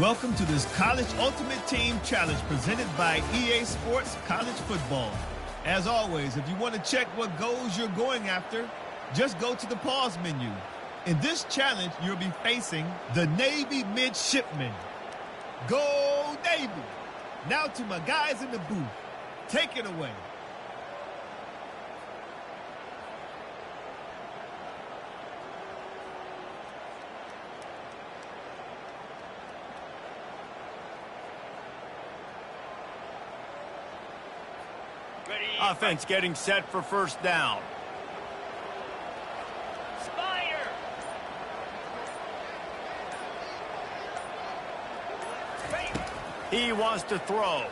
Welcome to this College Ultimate Team Challenge presented by EA Sports College Football. As always, if you want to check what goals you're going after, just go to the pause menu. In this challenge, you'll be facing the Navy Midshipmen. Go Navy! Now to my guys in the booth. Take it away. Offense getting set for first down. Spider. He wants to throw.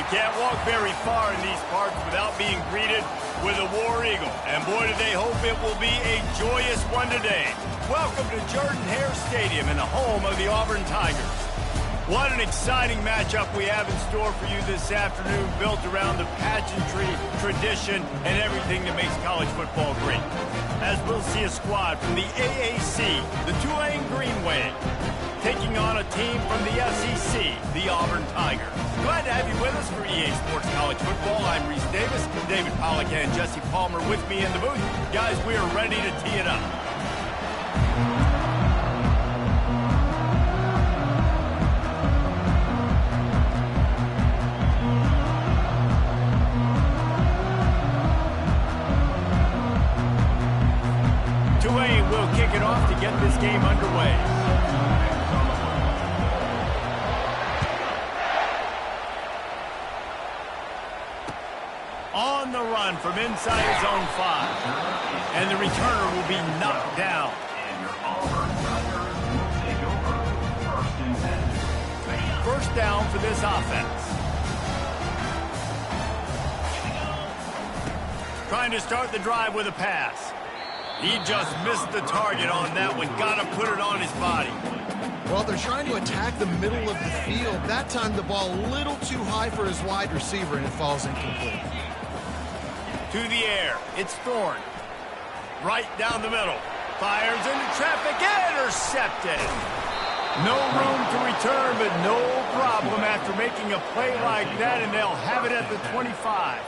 You can't walk very far in these parts without being greeted with a War Eagle. And boy, do they hope it will be a joyous one today. Welcome to Jordan-Hare Stadium and the home of the Auburn Tigers. What an exciting matchup we have in store for you this afternoon, built around the pageantry, tradition, and everything that makes college football great. As we'll see a squad from the AAC, the Tulane Green Wave, taking on a team from the SEC, the Auburn Tigers. Glad to have you with us for EA Sports College Football. I'm Reese Davis, David Pollack and Jesse Palmer with me in the booth. Guys, we are ready to tee it up. Tulane will kick it off to get this game underway. On the run from inside his own 5. And the returner will be knocked down. First down for this offense. Trying to start the drive with a pass. He just missed the target on that one. Got to put it on his body. Well, they're trying to attack the middle of the field. That time the ball a little too high for his wide receiver, and it falls incomplete. To the air. It's Thorne. Right down the middle. Fires into traffic. Intercepted. No room to return, but no problem after making a play like that, and they'll have it at the 25.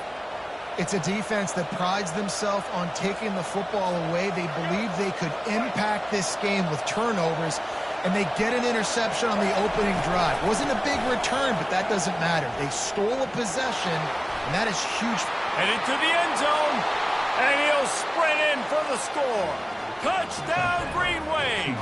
It's a defense that prides themselves on taking the football away. They believe they could impact this game with turnovers, and they get an interception on the opening drive. Wasn't a big return, but that doesn't matter. They stole a possession, and that is huge. And into the end zone, and he'll sprint in for the score. Touchdown, Green Wave.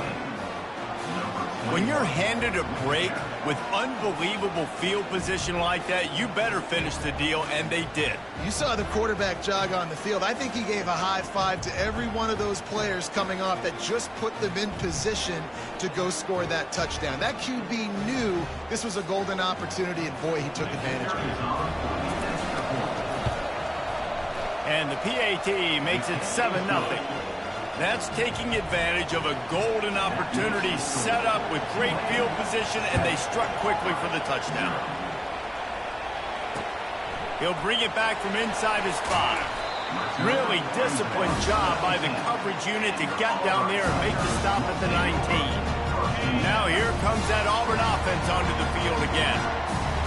When you're handed a break with unbelievable field position like that, you better finish the deal, and they did. You saw the quarterback jog on the field. I think he gave a high five to every one of those players coming off that just put them in position to go score that touchdown. That QB knew this was a golden opportunity, and boy, he took advantage of it. And the PAT makes it 7-0. That's taking advantage of a golden opportunity set up with great field position, and they struck quickly for the touchdown. He'll bring it back from inside his 5. Really disciplined job by the coverage unit to get down there and make the stop at the 19. Now here comes that Auburn offense onto the field again.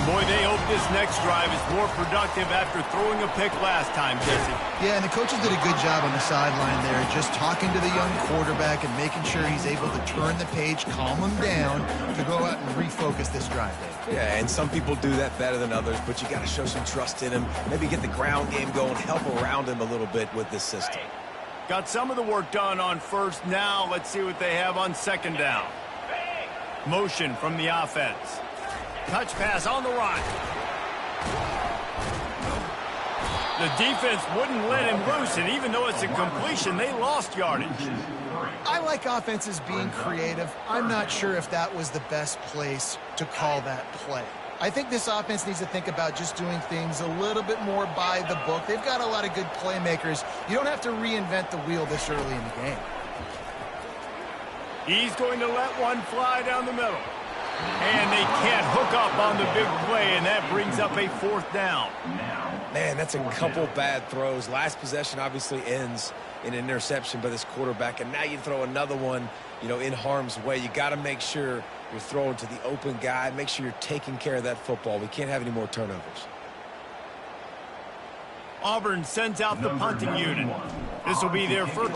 Boy, they hope this next drive is more productive after throwing a pick last time, Jesse. Yeah, and the coaches did a good job on the sideline there, just talking to the young quarterback and making sure he's able to turn the page, calm him down to go out and refocus this drive. Yeah, and some people do that better than others, but you got to show some trust in him. Maybe get the ground game going, help around him a little bit with this system. Got some of the work done on first. Now let's see what they have on second down. Motion from the offense. Touch pass on the run. The defense wouldn't let him loose, and even though it's a completion, they lost yardage. I like offenses being creative. I'm not sure if that was the best place to call that play. I think this offense needs to think about just doing things a little bit more by the book. They've got a lot of good playmakers. You don't have to reinvent the wheel this early in the game. He's going to let one fly down the middle. And they can't hook up on the big play, and that brings up a 4th down. Man, that's a couple bad throws. Last possession obviously ends in an interception by this quarterback, and now you throw another one, in harm's way. You got to make sure you're throwing to the open guy. Make sure you're taking care of that football. We can't have any more turnovers. Auburn sends out the punting unit. This will be their first.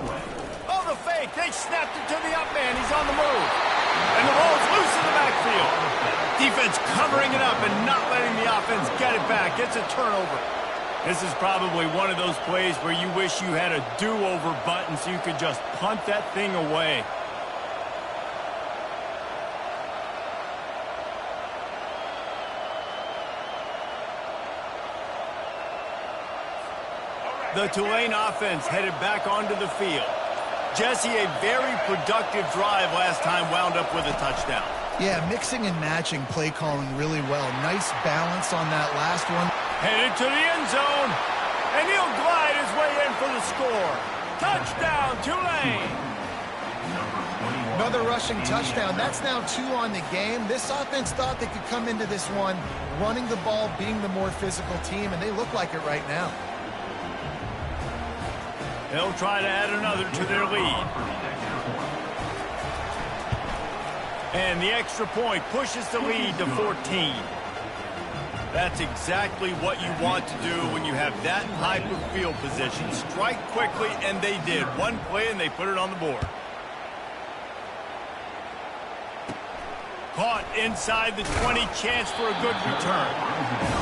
Oh, the fake. They snapped it to the up man. He's on the move. And the ball's loose in the backfield. Defense covering it up and not letting the offense get it back. It's a turnover. This is probably one of those plays where you wish you had a do-over button so you could just punt that thing away. The Tulane offense headed back onto the field. Jesse, a very productive drive last time wound up with a touchdown. Yeah, mixing and matching play calling really well. Nice balance on that last one. Headed to the end zone, and he'll glide his way in for the score. Touchdown, Tulane! Another rushing touchdown. That's now 2 on the game. This offense thought they could come into this one running the ball, being the more physical team, and they look like it right now. They'll try to add another to their lead. And the extra point pushes the lead to 14. That's exactly what you want to do when you have that type of field position. Strike quickly, and they did. One play, and they put it on the board. Caught inside the 20, chance for a good return.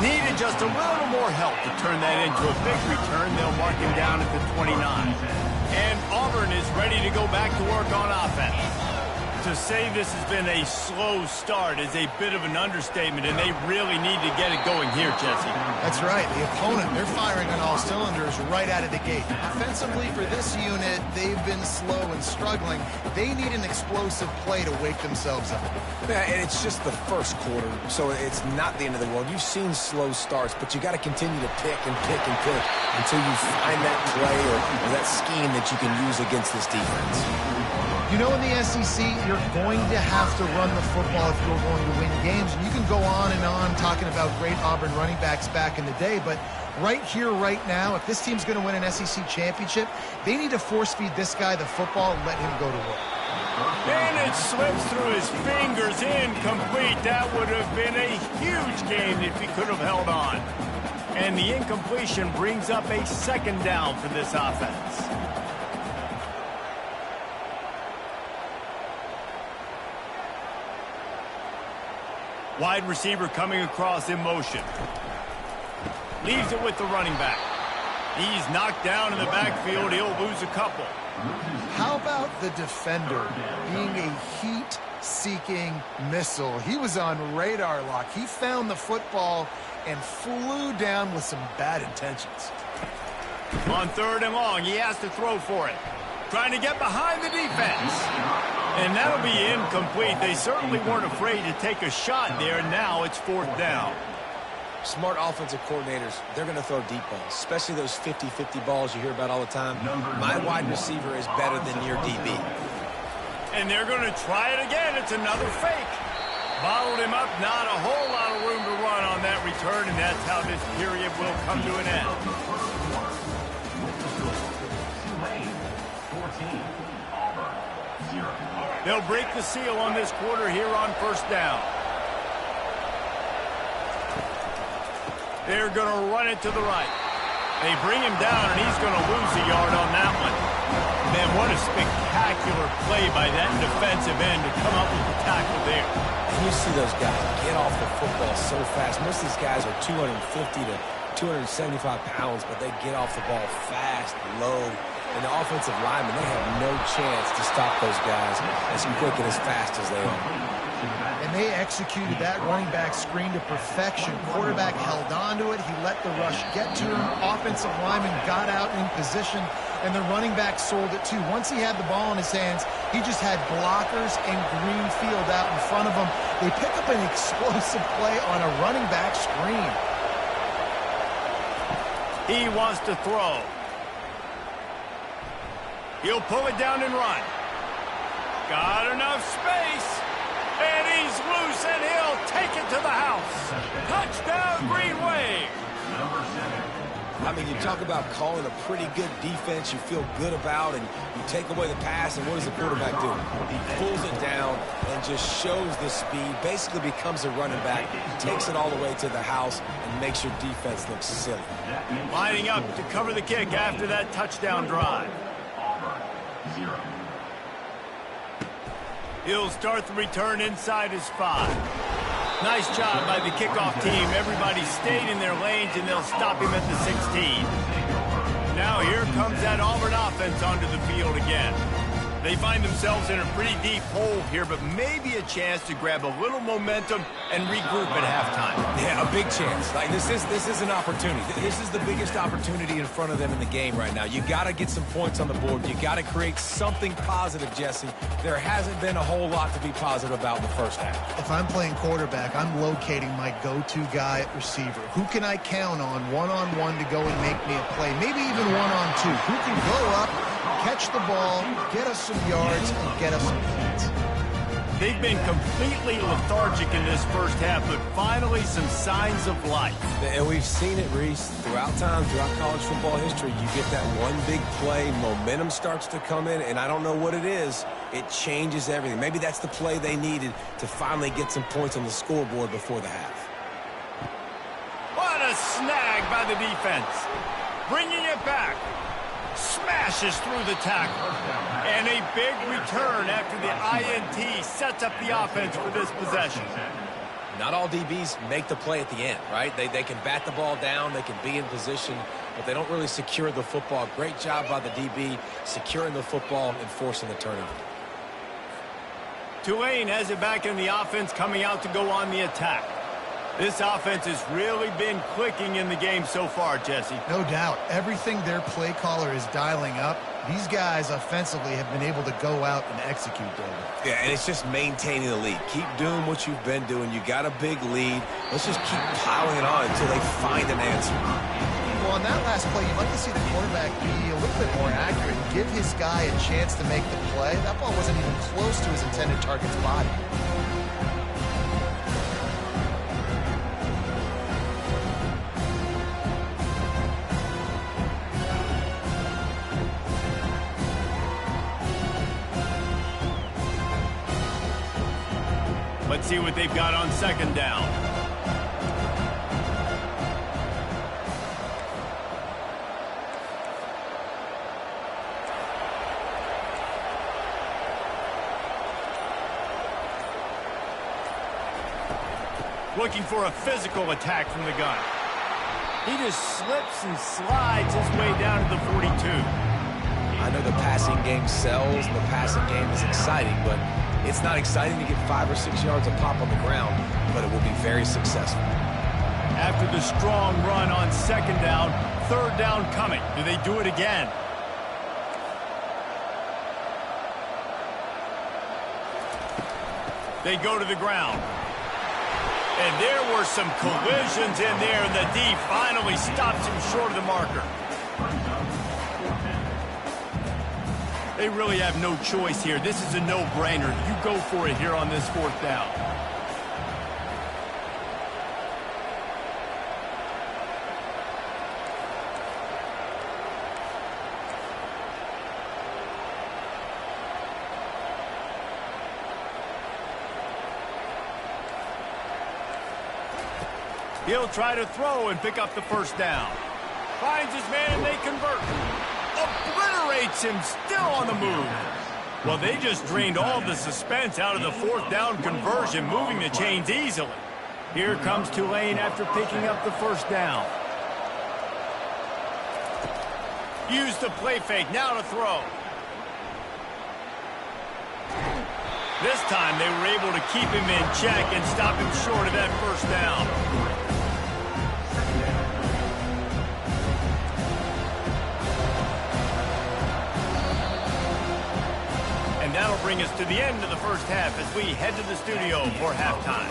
Needed just a little more help to turn that into a big return. They'll mark him down at the 29. And Auburn is ready to go back to work on offense. To say this has been a slow start is a bit of an understatement, and they really need to get it going here, Jesse. That's right. The opponent, they're firing on all cylinders right out of the gate. Offensively for this unit, they've been slow and struggling. They need an explosive play to wake themselves up. Yeah, and it's just the first quarter, so it's not the end of the world. You've seen slow starts, but you got to continue to pick and pick and pick until you find that play or that scheme that you can use against this defense. You know, in the SEC, you're going to have to run the football if you're going to win games. And you can go on and on talking about great Auburn running backs back in the day, but right here, right now, if this team's going to win an SEC championship, they need to force-feed this guy the football and let him go to work. And it slips through his fingers, incomplete. That would have been a huge gain if he could have held on. And the incompletion brings up a second down for this offense. Wide receiver coming across in motion. Leaves it with the running back. He's knocked down in the backfield. He'll lose a couple. How about the defender being a heat-seeking missile? He was on radar lock. He found the football and flew down with some bad intentions. On 3rd and long, he has to throw for it. Trying to get behind the defense. And that'll be incomplete. They certainly weren't afraid to take a shot there. Now it's 4th down. Smart offensive coordinators, they're going to throw deep balls, especially those 50-50 balls you hear about all the time. My wide receiver is better than your DB. And they're going to try it again. It's another fake. Bottled him up. Not a whole lot of room to run on that return, and that's how this period will come to an end. They'll break the seal on this quarter here on 1st down. They're going to run it to the right. They bring him down, and he's going to lose a yard on that one. Man, what a spectacular play by that defensive end to come up with the tackle there. And you see those guys get off the football so fast. Most of these guys are 250 to 275 pounds, but they get off the ball fast, low. And the offensive linemen, they have no chance to stop those guys as quick and as fast as they are. And they executed that running back screen to perfection. Quarterback held on to it. He let the rush get to him. Offensive lineman got out in position, and the running back sold it too. Once he had the ball in his hands, he just had blockers and green field out in front of him. They pick up an explosive play on a running back screen. He wants to throw. He'll pull it down and run. Got enough space. And he's loose, and he'll take it to the house. Touchdown, Green Wave. I mean, you talk about calling a pretty good defense you feel good about, and you take away the pass, and what does the quarterback do? He pulls it down and just shows the speed, basically becomes a running back, takes it all the way to the house, and makes your defense look silly. Lining up to cover the kick after that touchdown drive. He'll start the return inside his 5. Nice job by the kickoff team. Everybody stayed in their lanes, and they'll stop him at the 16. Now here comes that Auburn offense onto the field again. They find themselves in a pretty deep hole here, but maybe a chance to grab a little momentum and regroup at halftime. Yeah, a big chance. Like this is an opportunity. This is the biggest opportunity in front of them in the game right now. You got to get some points on the board. You got to create something positive, Jesse. There hasn't been a whole lot to be positive about in the first half. If I'm playing quarterback, I'm locating my go-to guy at receiver. Who can I count on one-on-one to go and make me a play? Maybe even one-on-two. Who can go up catch the ball, get us some yards, and get us some points. They've been completely lethargic in this first half, but finally some signs of life. And we've seen it, Reese, throughout college football history. You get that one big play, momentum starts to come in, and I don't know what it is. It changes everything. Maybe that's the play they needed to finally get some points on the scoreboard before the half. What a snag by the defense. Bringing it back. Smashes through the tackle. And a big return after the INT sets up the offense for this possession. Not all DBs make the play at the end, right? They can bat the ball down, they can be in position, but they don't really secure the football. Great job by the DB securing the football and forcing the turnover. Tulane has it back in the offense, coming out to go on the attack. This offense has really been clicking in the game so far, Jesse. No doubt. Everything their play caller is dialing up, these guys offensively have been able to go out and execute, David. Yeah, and it's just maintaining the lead. Keep doing what you've been doing. You got a big lead. Let's just keep piling it on until they find an answer. Well, on that last play, you'd like to see the quarterback be a little bit more accurate and give his guy a chance to make the play. That ball wasn't even close to his intended target's body. Let's see what they've got on second down. Looking for a physical attack from the gun. He just slips and slides his way down to the 42. I know the passing game sells, the passing game is exciting, but it's not exciting to get 5 or 6 yards of pop on the ground, but it will be very successful. After the strong run on second down, third down coming. Do they do it again? They go to the ground. And there were some collisions in there, and the D finally stops him short of the marker. They really have no choice here. This is a no-brainer. You go for it here on this fourth down. He'll try to throw and pick up the first down. Finds his man and they convert. Obliterates him, still on the move. Well, they just drained all the suspense out of the fourth down conversion, moving the chains easily. Here comes Tulane after picking up the first down. Use the play fake, now to throw. This time they were able to keep him in check and stop him short of that first down. And that'll bring us to the end of the first half as we head to the studio for halftime.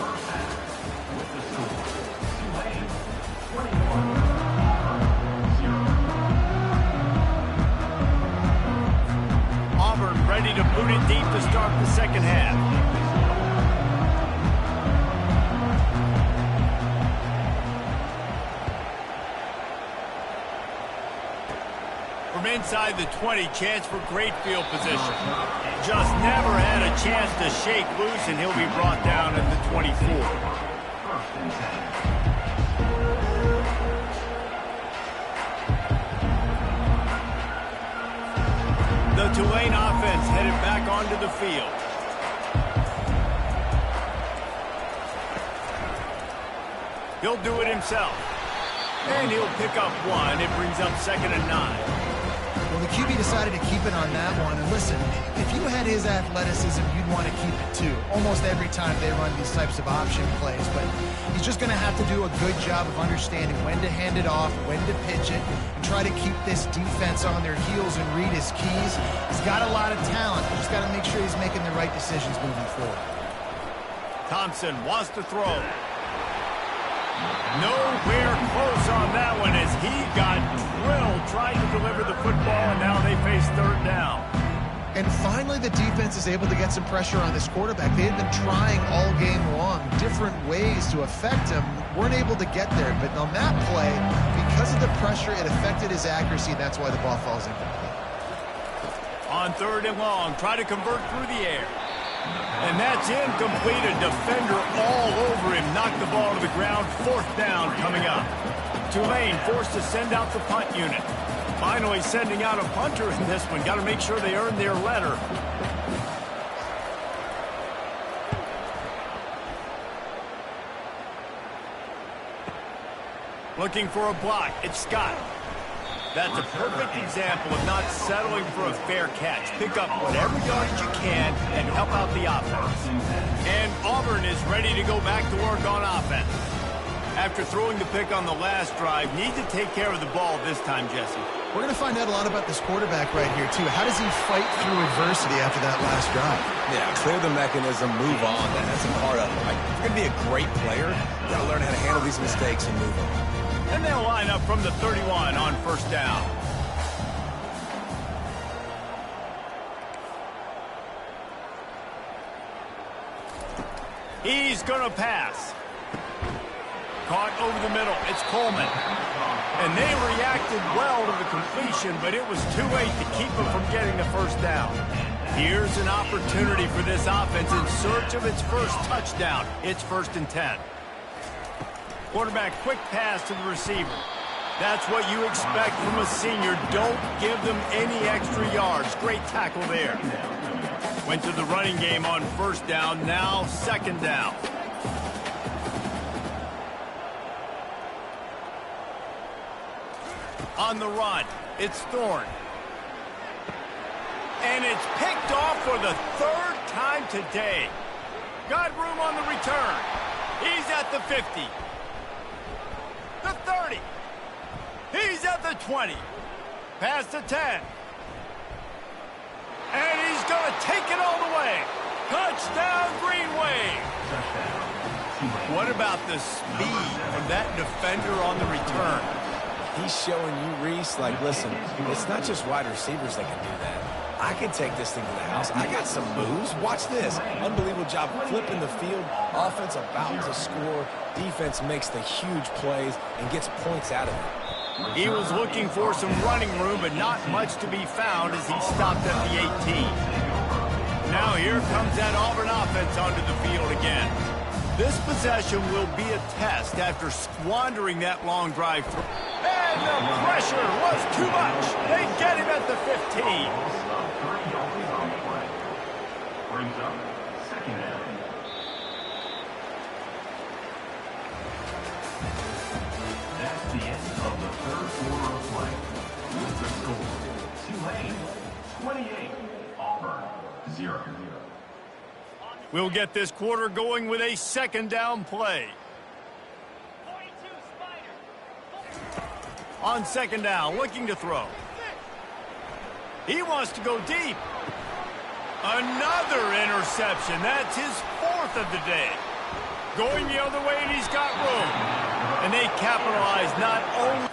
Auburn ready to boot it deep to start the second half. From inside the 20, chance for great field position. Just never had a chance to shake loose, and he'll be brought down at the 24. The Tulane offense headed back onto the field. He'll do it himself. And he'll pick up one. It brings up 2nd and 9. Well, the QB decided to keep it on that one. And listen, if you had his athleticism, you'd want to keep it too. Almost every time they run these types of option plays. But he's just going to have to do a good job of understanding when to hand it off, when to pitch it, and try to keep this defense on their heels and read his keys. He's got a lot of talent. He's got to make sure he's making the right decisions moving forward. Thompson wants to throw. Nowhere close on that one as he got drilled trying to deliver the football, and now they face third down. And finally, the defense is able to get some pressure on this quarterback. They had been trying all game long different ways to affect him, weren't able to get there. But on that play, because of the pressure, it affected his accuracy, and that's why the ball falls incomplete. On third and long, try to convert through the air. And that's incomplete. A defender all over him. Knocked the ball to the ground. Fourth down coming up. Tulane forced to send out the punt unit. Finally sending out a punter in this one. Got to make sure they earn their letter. Looking for a block. It's Scott. That's a perfect example of not settling for a fair catch. Pick up whatever yardage you can and help out the offense. And Auburn is ready to go back to work on offense. After throwing the pick on the last drive, need to take care of the ball this time, Jesse. We're going to find out a lot about this quarterback right here, too. How does he fight through adversity after that last drive? Yeah, clear the mechanism, move on. That's a part of it. Like, if you're going to be a great player, you got to learn how to handle these mistakes and move on. And they'll line up from the 31 on first down. He's going to pass. Caught over the middle. It's Coleman. And they reacted well to the completion, but it was too late to keep them from getting the first down. Here's an opportunity for this offense in search of its first touchdown. It's 1st and 10. Quarterback, quick pass to the receiver. That's what you expect from a senior. Don't give them any extra yards. Great tackle there. Went to the running game on first down. Now 2nd down. On the run, it's Thorne. And it's picked off for the 3rd time today. Got room on the return. He's at the 50. The 30. He's at the 20. Past the 10. And he's going to take it all the way. Touchdown, Green Wave. What about the speed from that defender on the return? He's showing you, Reese, like, listen, it's not just wide receivers that can do that. I can take this thing to the house. I got some moves. Watch this. Unbelievable job flipping the field. Offense about to score. Defense makes the huge plays and gets points out of it. He was looking for some running room, but not much to be found as he stopped at the 18. Now here comes that Auburn offense onto the field again. This possession will be a test after squandering that long drive through. And the pressure was too much. They get him at the 15. Brings up 2nd down. That's the end of the 3rd quarter of play. With the score, Tulane 28, Auburn 0. We'll get this quarter going with a 2nd down play. On 2nd down, looking to throw. He wants to go deep. Another interception. That's his 4th of the day. Going the other way, and he's got room. And they capitalize not only...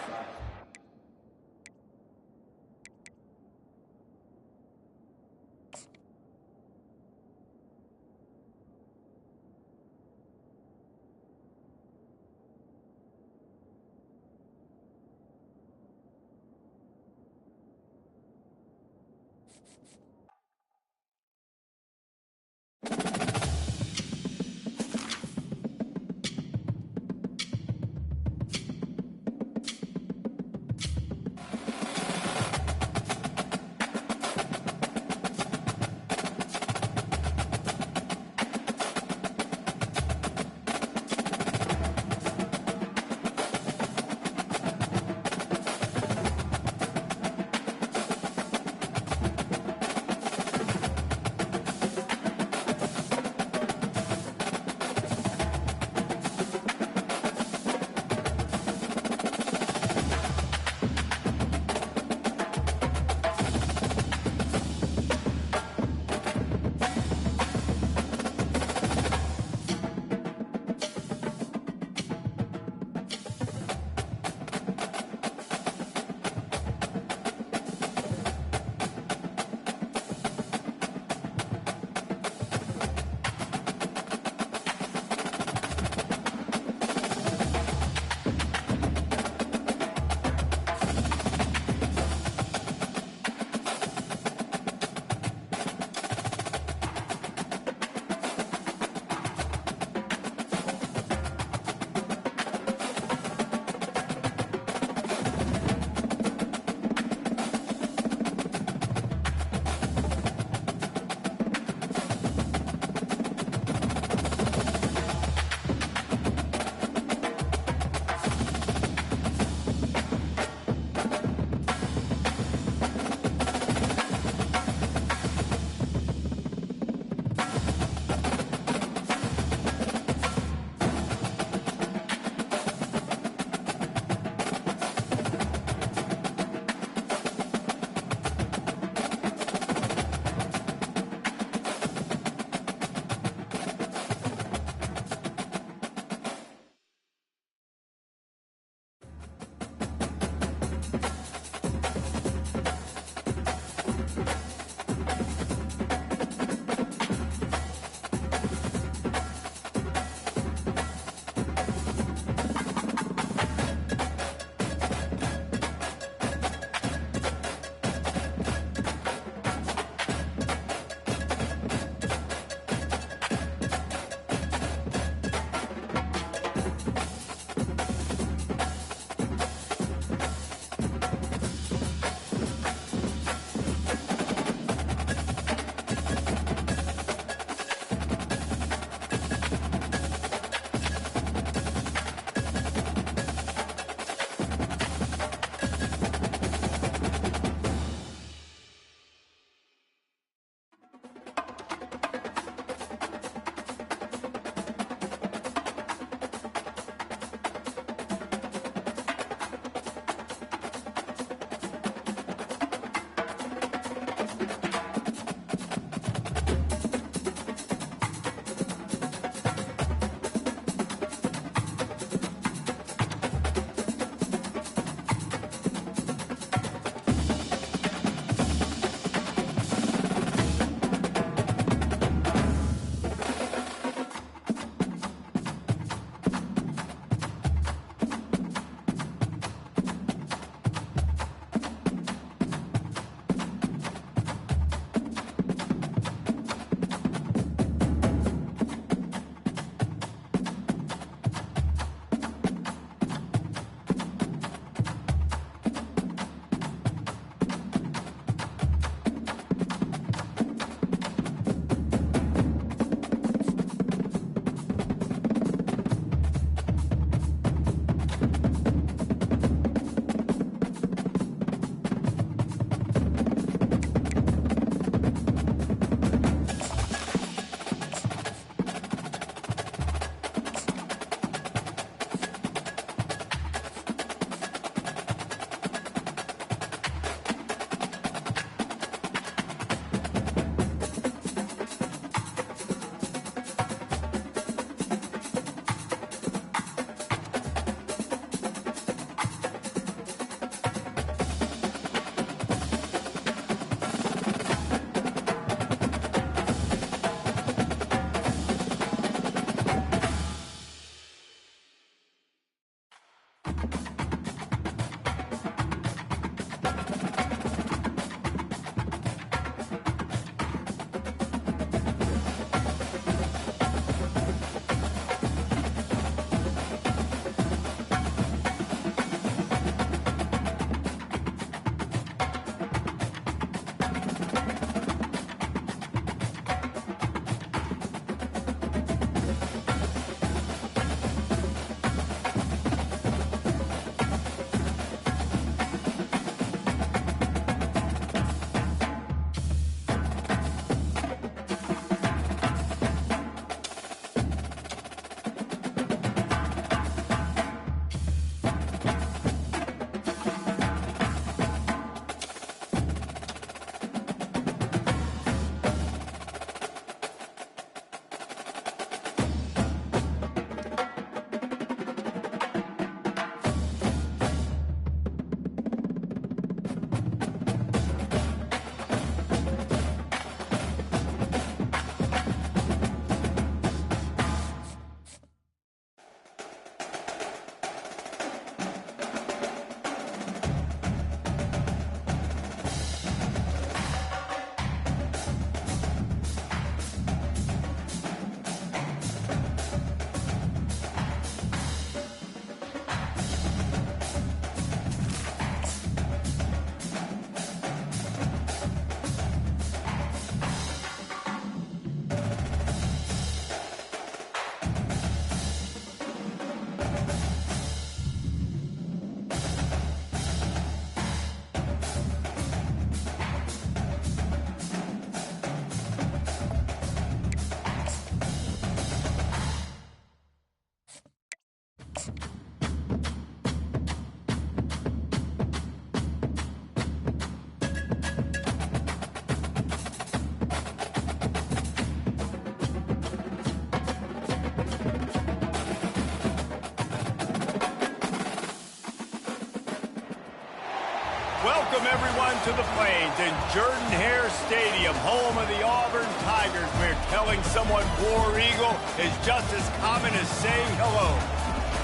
Welcome, everyone, to the Plains in Jordan-Hare Stadium, home of the Auburn Tigers, where telling someone War Eagle is just as common as saying hello.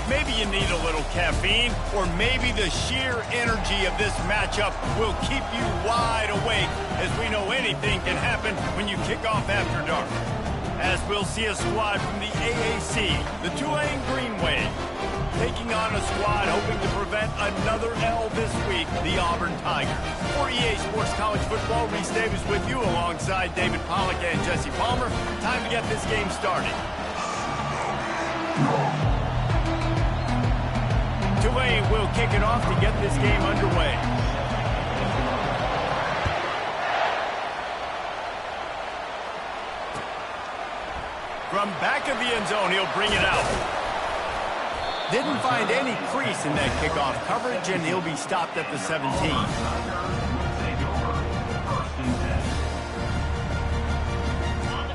Maybe you need a little caffeine, or maybe the sheer energy of this matchup will keep you wide awake, as we know anything can happen when you kick off after dark. As we'll see a squad from the AAC, the Tulane Green Wave, taking on a squad hoping to prevent another L this week, the Auburn Tigers. For EA Sports College Football, Reese Davis with you alongside David Pollack and Jesse Palmer. Time to get this game started. Tulane will kick it off to get this game underway. From back of the end zone, he'll bring it out. Didn't find any crease in that kickoff coverage, and he'll be stopped at the 17.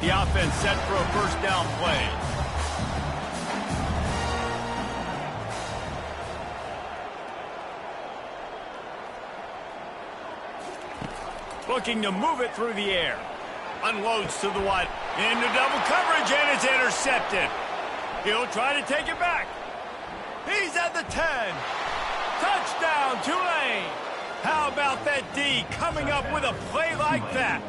The offense set for a first down play. Looking to move it through the air. Unloads to the wide. Into double coverage, and it's intercepted. He'll try to take it back. He's at the 10. Touchdown, Tulane. How about that D coming up with a play like that?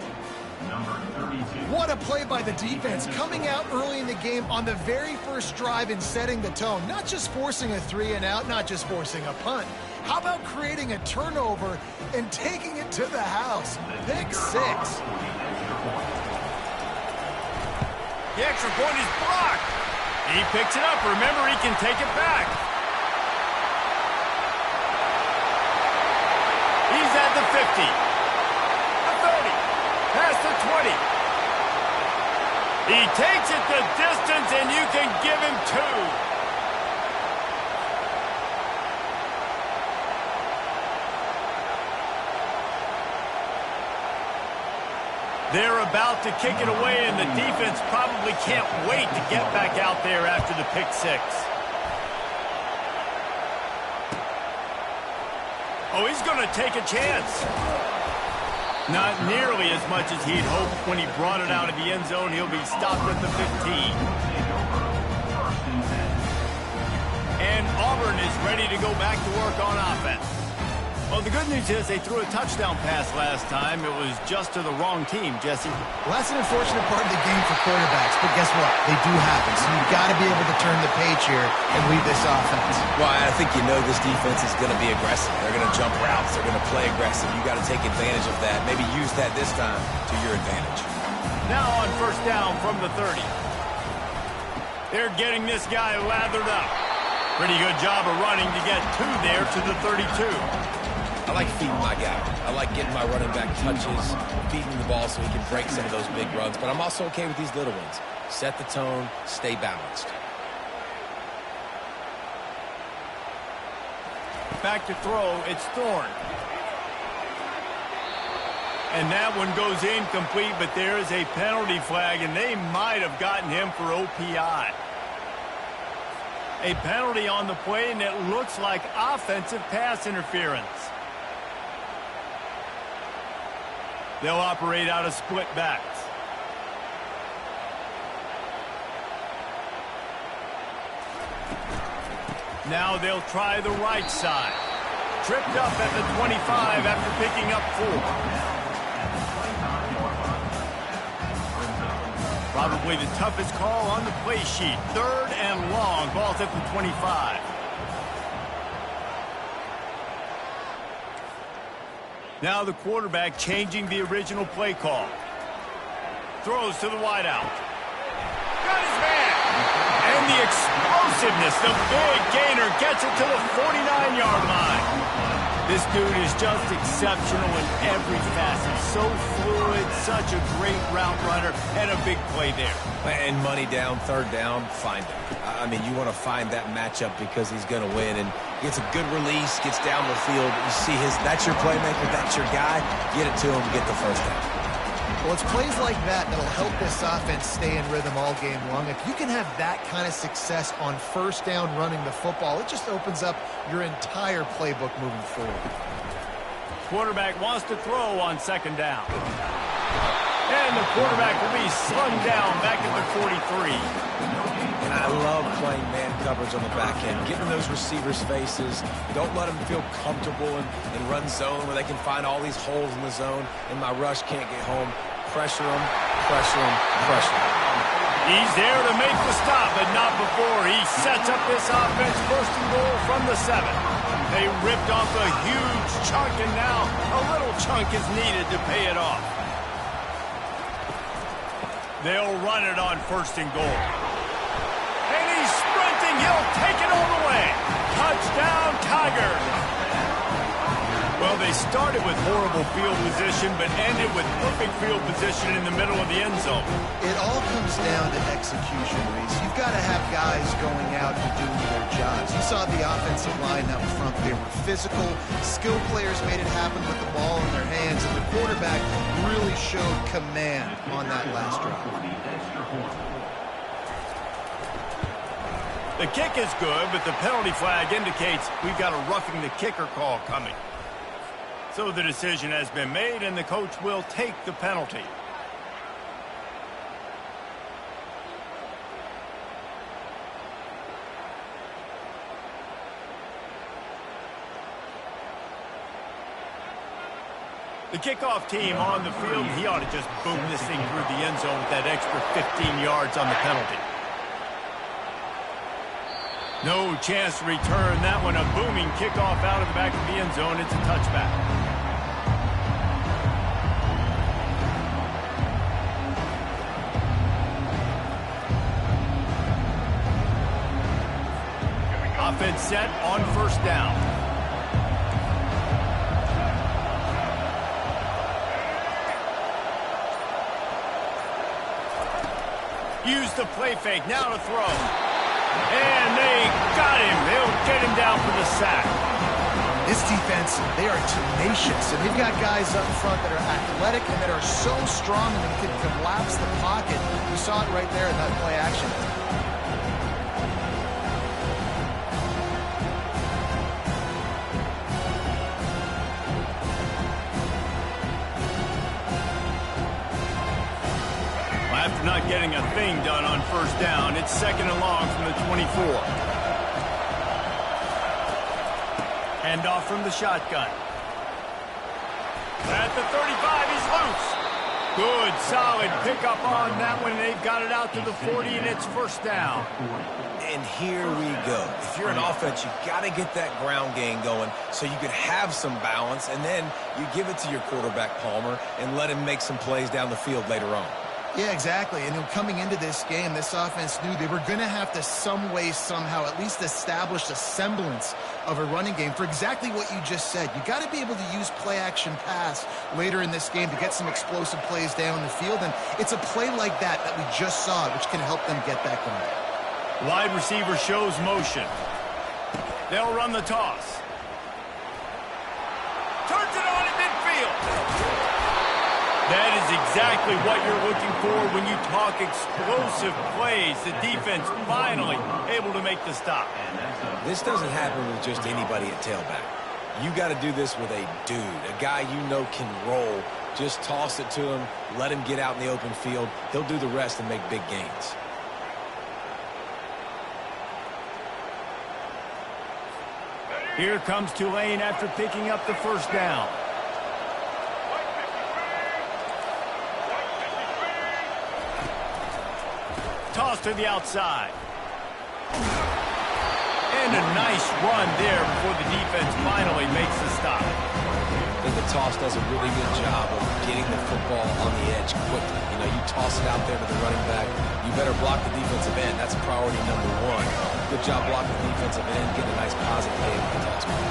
What a play by the defense, coming out early in the game on the very first drive and setting the tone. Not just forcing a 3-and-out, not just forcing a punt. How about creating a turnover and taking it to the house? Pick 6. The extra point is blocked. He picks it up. Remember, he can take it back. He's at the 50. The 30. Past the 20. He takes it the distance, and you can give him 2. They're about to kick it away, and the defense probably can't wait to get back out there after the pick 6. Oh, he's going to take a chance. Not nearly as much as he'd hoped when he brought it out of the end zone. He'll be stopped at the 15. And Auburn is ready to go back to work on offense. Well, the good news is they threw a touchdown pass last time. It was just to the wrong team, Jesse. Well, that's an unfortunate part of the game for quarterbacks, but guess what? They do happen, so you've got to be able to turn the page here and lead this offense. Well, I think you know this defense is going to be aggressive. They're going to jump routes. They're going to play aggressive. You got to take advantage of that. Maybe use that this time to your advantage. Now on first down from the 30. They're getting this guy lathered up. Pretty good job of running to get 2 there to the 32. I like feeding my guy. I like getting my running back touches, feeding the ball so he can break some of those big runs. But I'm also okay with these little ones. Set the tone, stay balanced. Back to throw, it's Thorne. And that one goes incomplete, but there is a penalty flag, and they might have gotten him for OPI. A penalty on the play, and it looks like offensive pass interference. They'll operate out of split backs. Now they'll try the right side. Tripped up at the 25 after picking up 4. Probably the toughest call on the play sheet. 3rd and long. Ball's at the 25. Now the quarterback changing the original play call. Throws to the wideout. Got his man. And the explosiveness, the big gainer gets it to the 49-yard line. This dude is just exceptional in every facet. So fluid, such a great route runner, and a big play there. And money down, 3rd down, find him. I mean, you want to find that matchup because he's going to win. And gets a good release, gets down the field. You see that's your playmaker, that's your guy. Get it to him, get the first down. Well, it's plays like that that'll help this offense stay in rhythm all game long. If you can have that kind of success on first down running the football, it just opens up your entire playbook moving forward. Quarterback wants to throw on second down. And the quarterback will be slung down back at the 43. And I love playing man coverage on the back end, getting those receivers' faces. Don't let them feel comfortable in run zone where they can find all these holes in the zone and my rush can't get home. Pressure them, pressure them, pressure them. He's there to make the stop, but not before he sets up this offense first and goal from the 7. They ripped off a huge chunk, and now a little chunk is needed to pay it off. They'll run it on first and goal. And he's sprinting. He'll take it all the way. Touchdown, Tigers. Well, they started with horrible field position, but ended with perfect field position in the middle of the end zone. It all comes down to execution, Reese. You've got to have guys going out and doing their jobs. You saw the offensive line up front. They were physical. Skilled players made it happen with the ball in their hands, and the quarterback really showed command on that last drive. The kick is good, but the penalty flag indicates we've got a roughing the kicker call coming. So the decision has been made, and the coach will take the penalty. The kickoff team on the field, he ought to just boom this thing through the end zone with that extra 15 yards on the penalty. No chance to return that one. A booming kickoff out of the back of the end zone. It's a touchback. Offense set on first down. Use the play fake. Now to throw. And they got him. They'll get him down for the sack. This defense, they are tenacious, and they've got guys up front that are athletic and that are so strong and they can collapse the pocket. You saw it right there in that play action. After not getting a thing done on first down, it's second and long from the 24. Hand off from the shotgun. At the 35, he's loose. Good, solid pickup on that one. They've got it out to the 40, and it's first down. And here we go. If you're an offense, you got to get that ground game going so you can have some balance, and then you give it to your quarterback, Palmer, and let him make some plays down the field later on. Yeah, exactly. And coming into this game, this offense knew they were going to have to some way, somehow, at least establish a semblance of a running game for exactly what you just said. You got to be able to use play-action pass later in this game to get some explosive plays down the field. And it's a play like that we just saw, which can help them get that going. Wide receiver shows motion. They'll run the toss. Turns it on in midfield. That is exactly what you're looking for when you talk explosive plays. The defense finally able to make the stop. This doesn't happen with just anybody at tailback. You got to do this with a dude, a guy you know can roll. Just toss it to him, let him get out in the open field. He'll do the rest and make big gains. Here comes Tulane after picking up the first down. Toss to the outside. And a nice run there before the defense finally makes the stop. I think the toss does a really good job of getting the football on the edge quickly. You know, you toss it out there to the running back. You better block the defensive end. That's priority number one. Good job blocking the defensive end, getting a nice positive play with the touchdown.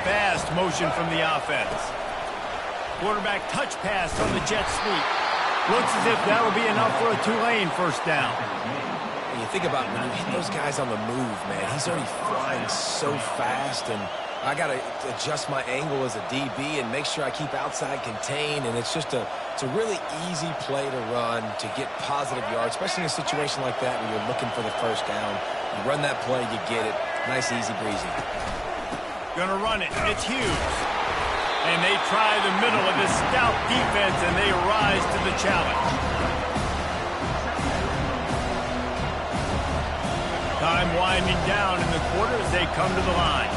Fast motion from the offense. Quarterback touch pass on the jet sweep. Looks as if that'll be enough for a Tulane first down. And you think about when you hit those guys on the move, man, he's already flying so fast, and I got to adjust my angle as a DB and make sure I keep outside contained, and it's just a really easy play to run to get positive yards, especially in a situation like that where you're looking for the first down. You run that play, you get it. Nice, easy breezy. Gonna run it. It's Hughes. And they try the middle of this stout defense, and they rise to the challenge. Time winding down in the quarter as they come to the line.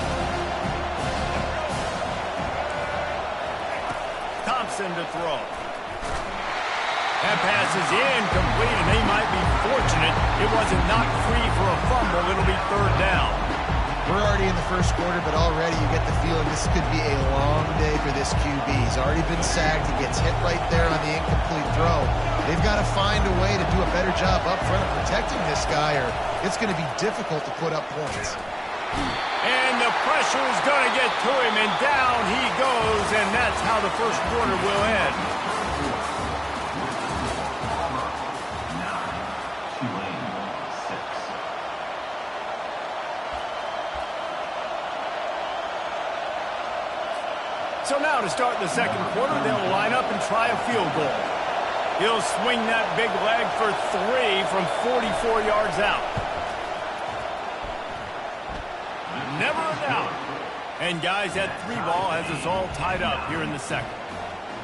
Thompson to throw. That pass is incomplete, and they might be fortunate it wasn't knocked free for a fumble. It'll be third down. We're already in the first quarter, but already you get the feeling this could be a long day for this QB. He's already been sacked. He gets hit right there on the incomplete throw. They've got to find a way to do a better job up front of protecting this guy, or it's going to be difficult to put up points. And the pressure is going to get to him, and down he goes, and that's how the first quarter will end. So now to start the second quarter, they'll line up and try a field goal. He'll swing that big leg for 3 from 44 yards out. Never a doubt. And guys, that 3 ball has us all tied up here in the second.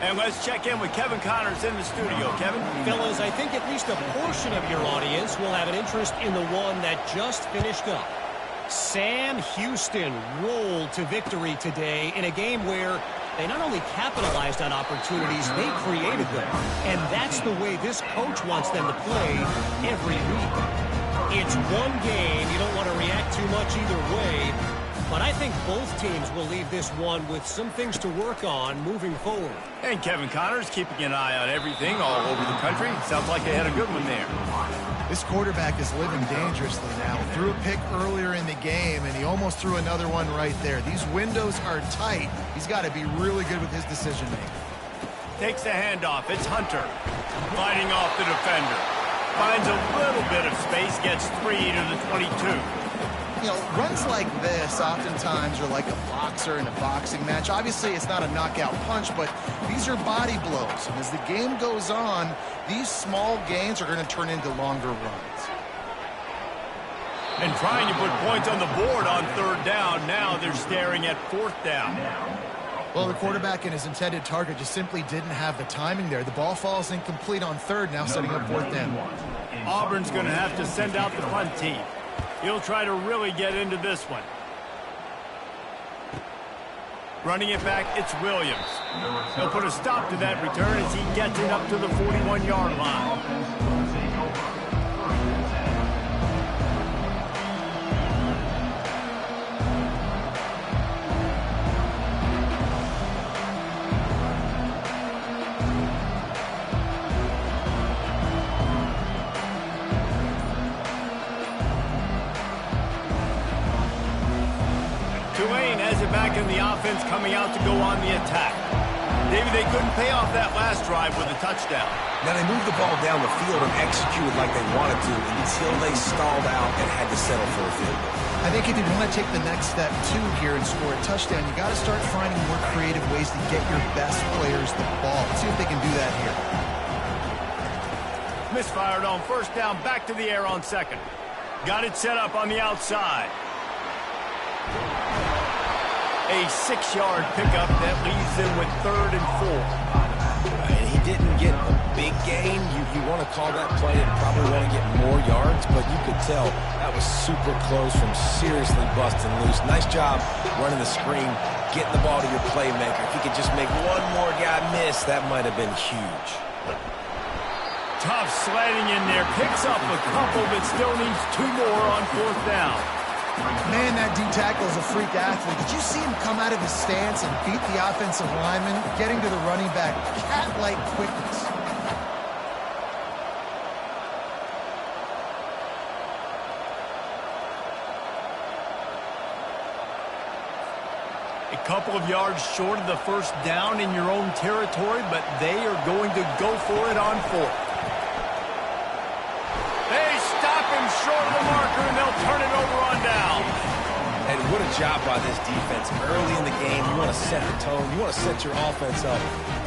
And let's check in with Kevin Connors in the studio. Kevin? Fellas, I think at least a portion of your audience will have an interest in the one that just finished up. Sam Houston rolled to victory today in a game where they not only capitalized on opportunities, they created them. And that's the way this coach wants them to play every week. It's one game. You don't want to react too much either way. But I think both teams will leave this one with some things to work on moving forward. And Kevin Connors keeping an eye on everything all over the country. Sounds like they had a good one there. This quarterback is living dangerously now. Threw a pick earlier in the game, and he almost threw another one right there. These windows are tight. He's got to be really good with his decision-making. Takes the handoff. It's Hunter. Fighting off the defender. Finds a little bit of space. Gets 3 to the 22. You know, runs like this oftentimes are like a boxer in a boxing match. Obviously, it's not a knockout punch, but these are body blows. And as the game goes on, these small gains are going to turn into longer runs. And trying to put points on the board on third down. Now they're staring at fourth down. Well, the quarterback and his intended target just simply didn't have the timing there. The ball falls incomplete on third, now setting up fourth down. Auburn's going to have to send out the punt team. He'll try to really get into this one. Running it back, it's Williams. He'll put a stop to that return as he gets it up to the 41-yard line. Back in the offense coming out to go on the attack. David, they couldn't pay off that last drive with a touchdown. Now they moved the ball down the field and executed like they wanted to until they stalled out and had to settle for a field goal. I think if you want to take the next step too here and score a touchdown, you got to start finding more creative ways to get your best players the ball. Let's see if they can do that here. Misfired on first down, back to the air on second. Got it set up on the outside. A 6-yard pickup that leaves them with 3rd and 4. And he didn't get a big gain. You want to call that play and probably want to get more yards, but you could tell that was super close from seriously busting loose. Nice job running the screen, getting the ball to your playmaker. If he could just make one more guy miss, that might have been huge. Tough sledding in there. Picks up a couple, but still needs 2 more on fourth down. Man, that D-tackle is a freak athlete. Did you see him come out of his stance and beat the offensive lineman, getting to the running back? Cat-like quickness. A couple of yards short of the first down in your own territory, but they are going to go for it on fourth. They stop him short of the marker, and they'll turn it over on down. And what a job by this defense. Early in the game, you want to set the tone. You want to set your offense up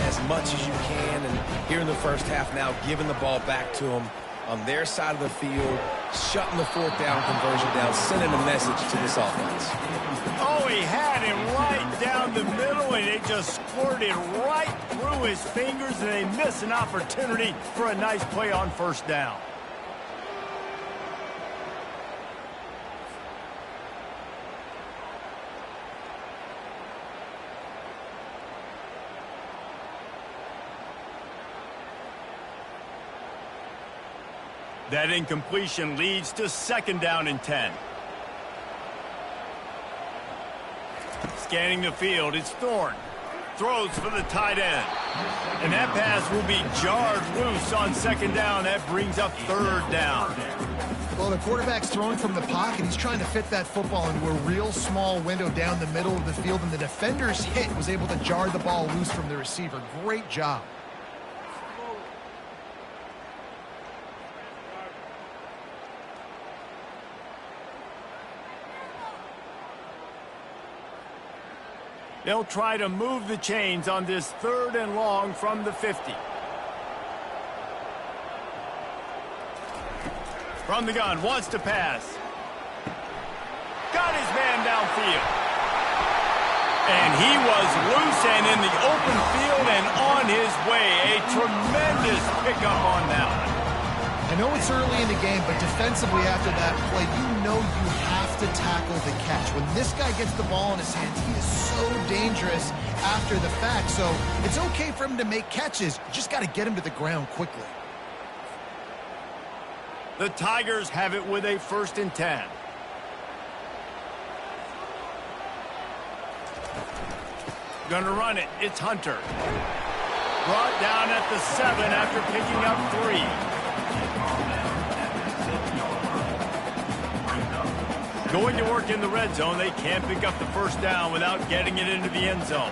as much as you can. And here in the first half now, giving the ball back to them on their side of the field, shutting the fourth down conversion down, sending a message to this offense. Oh, he he had him right down the middle, and it just squirted right through his fingers, and they miss an opportunity for a nice play on first down. That incompletion leads to 2nd down and 10. Scanning the field, it's Thorne. Throws for the tight end. And that pass will be jarred loose on 2nd down. That brings up 3rd down. Well, the quarterback's throwing from the pocket. He's trying to fit that football into a real small window down the middle of the field, and the defender's hit was able to jar the ball loose from the receiver. Great job. They'll try to move the chains on this 3rd and long from the 50. From the gun, wants to pass. Got his man downfield. And he was loose and in the open field and on his way. A tremendous pickup on that one. I know it's early in the game, but defensively after that play, you know you have to tackle the catch. When this guy gets the ball in his hands, he is so dangerous after the fact. So it's okay for him to make catches. You just got to get him to the ground quickly. The Tigers have it with a 1st and 10. Gonna run it. It's Hunter. Brought down at the 7 after picking up 3. Going to work in the red zone. They can't pick up the 1st down without getting it into the end zone.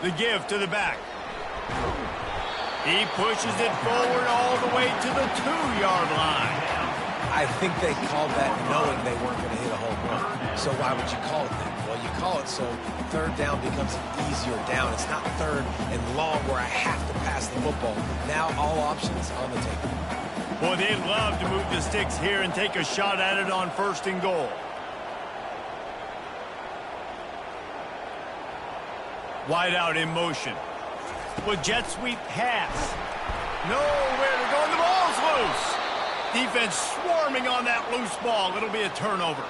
The give to the back. He pushes it forward all the way to the 2-yard line. I think they called that knowing they weren't going to hit a home run. So why would you call it that? Well, you call it so 3rd down becomes an easier down. It's not 3rd and long where I have to pass the football. Now all options on the table. Boy, they'd love to move the sticks here and take a shot at it on 1st and goal. Wide out in motion. With jet sweep pass. Nowhere to go, and the ball's loose. Defense swarming on that loose ball. It'll be a turnover.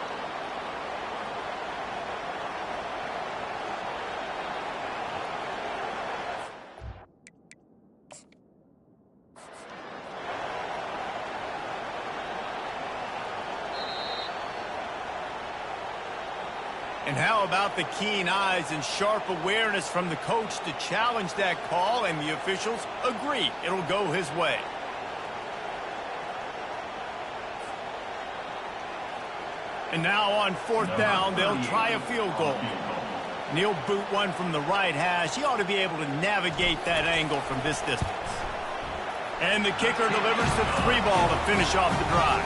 And how about the keen eyes and sharp awareness from the coach to challenge that call, and the officials agree it'll go his way. And now on 4th down, they'll try a field goal. He'll boot one from the right hash. He ought to be able to navigate that angle from this distance. And the kicker delivers the 3 ball to finish off the drive.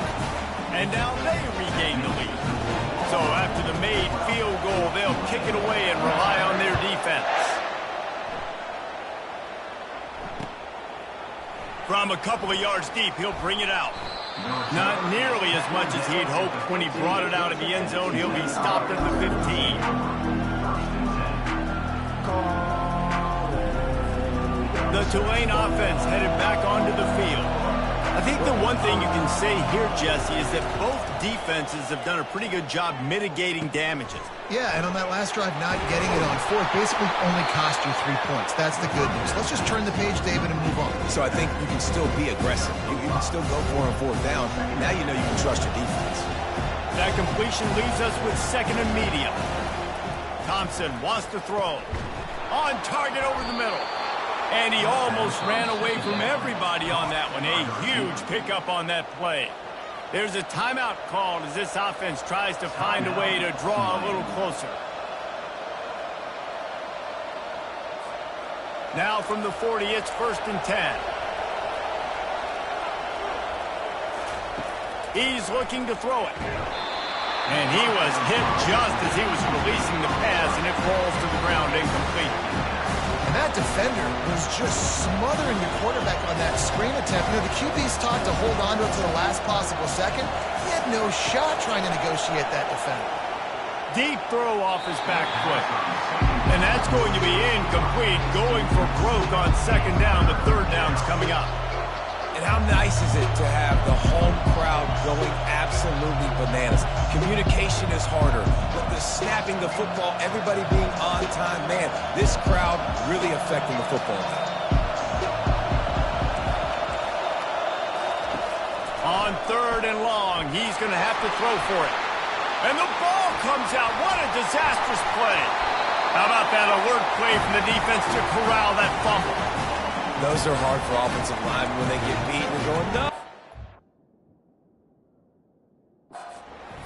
And now they regain the lead. So after the made field goal, they'll kick it away and rely on their defense. From a couple of yards deep, he'll bring it out. Not nearly as much as he'd hoped when he brought it out of the end zone. He'll be stopped at the 15. The Tulane offense headed back onto the field. I think the one thing you can say here, Jesse, is that both defenses have done a pretty good job mitigating damages. Yeah, and on that last drive, not getting it on 4th basically only cost you 3 points. That's the good news. Let's just turn the page, David, and move on. So I think you can still be aggressive. You can still go for it on 4th down. Now you know you can trust your defense. That completion leaves us with 2nd and medium. Thompson wants to throw. On target over the middle. And he almost ran away from everybody on that one. A huge pickup on that play. There's a timeout called as this offense tries to find a way to draw a little closer. Now from the 40, it's 1st and 10. He's looking to throw it. And he was hit just as he was releasing the pass, and it falls to the ground incomplete. And that defender was just smothering the quarterback on that screen attempt. You know, the QB's taught to hold on to it to the last possible second. He had no shot trying to negotiate that defender. Deep throw off his back foot. And that's going to be incomplete, going for broke on second down. The third down's coming up. And how nice is it to have the home crowd going absolutely bananas? Communication is harder, but the snapping the football, everybody being on time, man, this crowd really affecting the football game. On third and long, he's going to have to throw for it. And the ball comes out. What a disastrous play. How about that alert play from the defense to corral that fumble? Those are hard for offensive linemen when they get beat. You're going, no.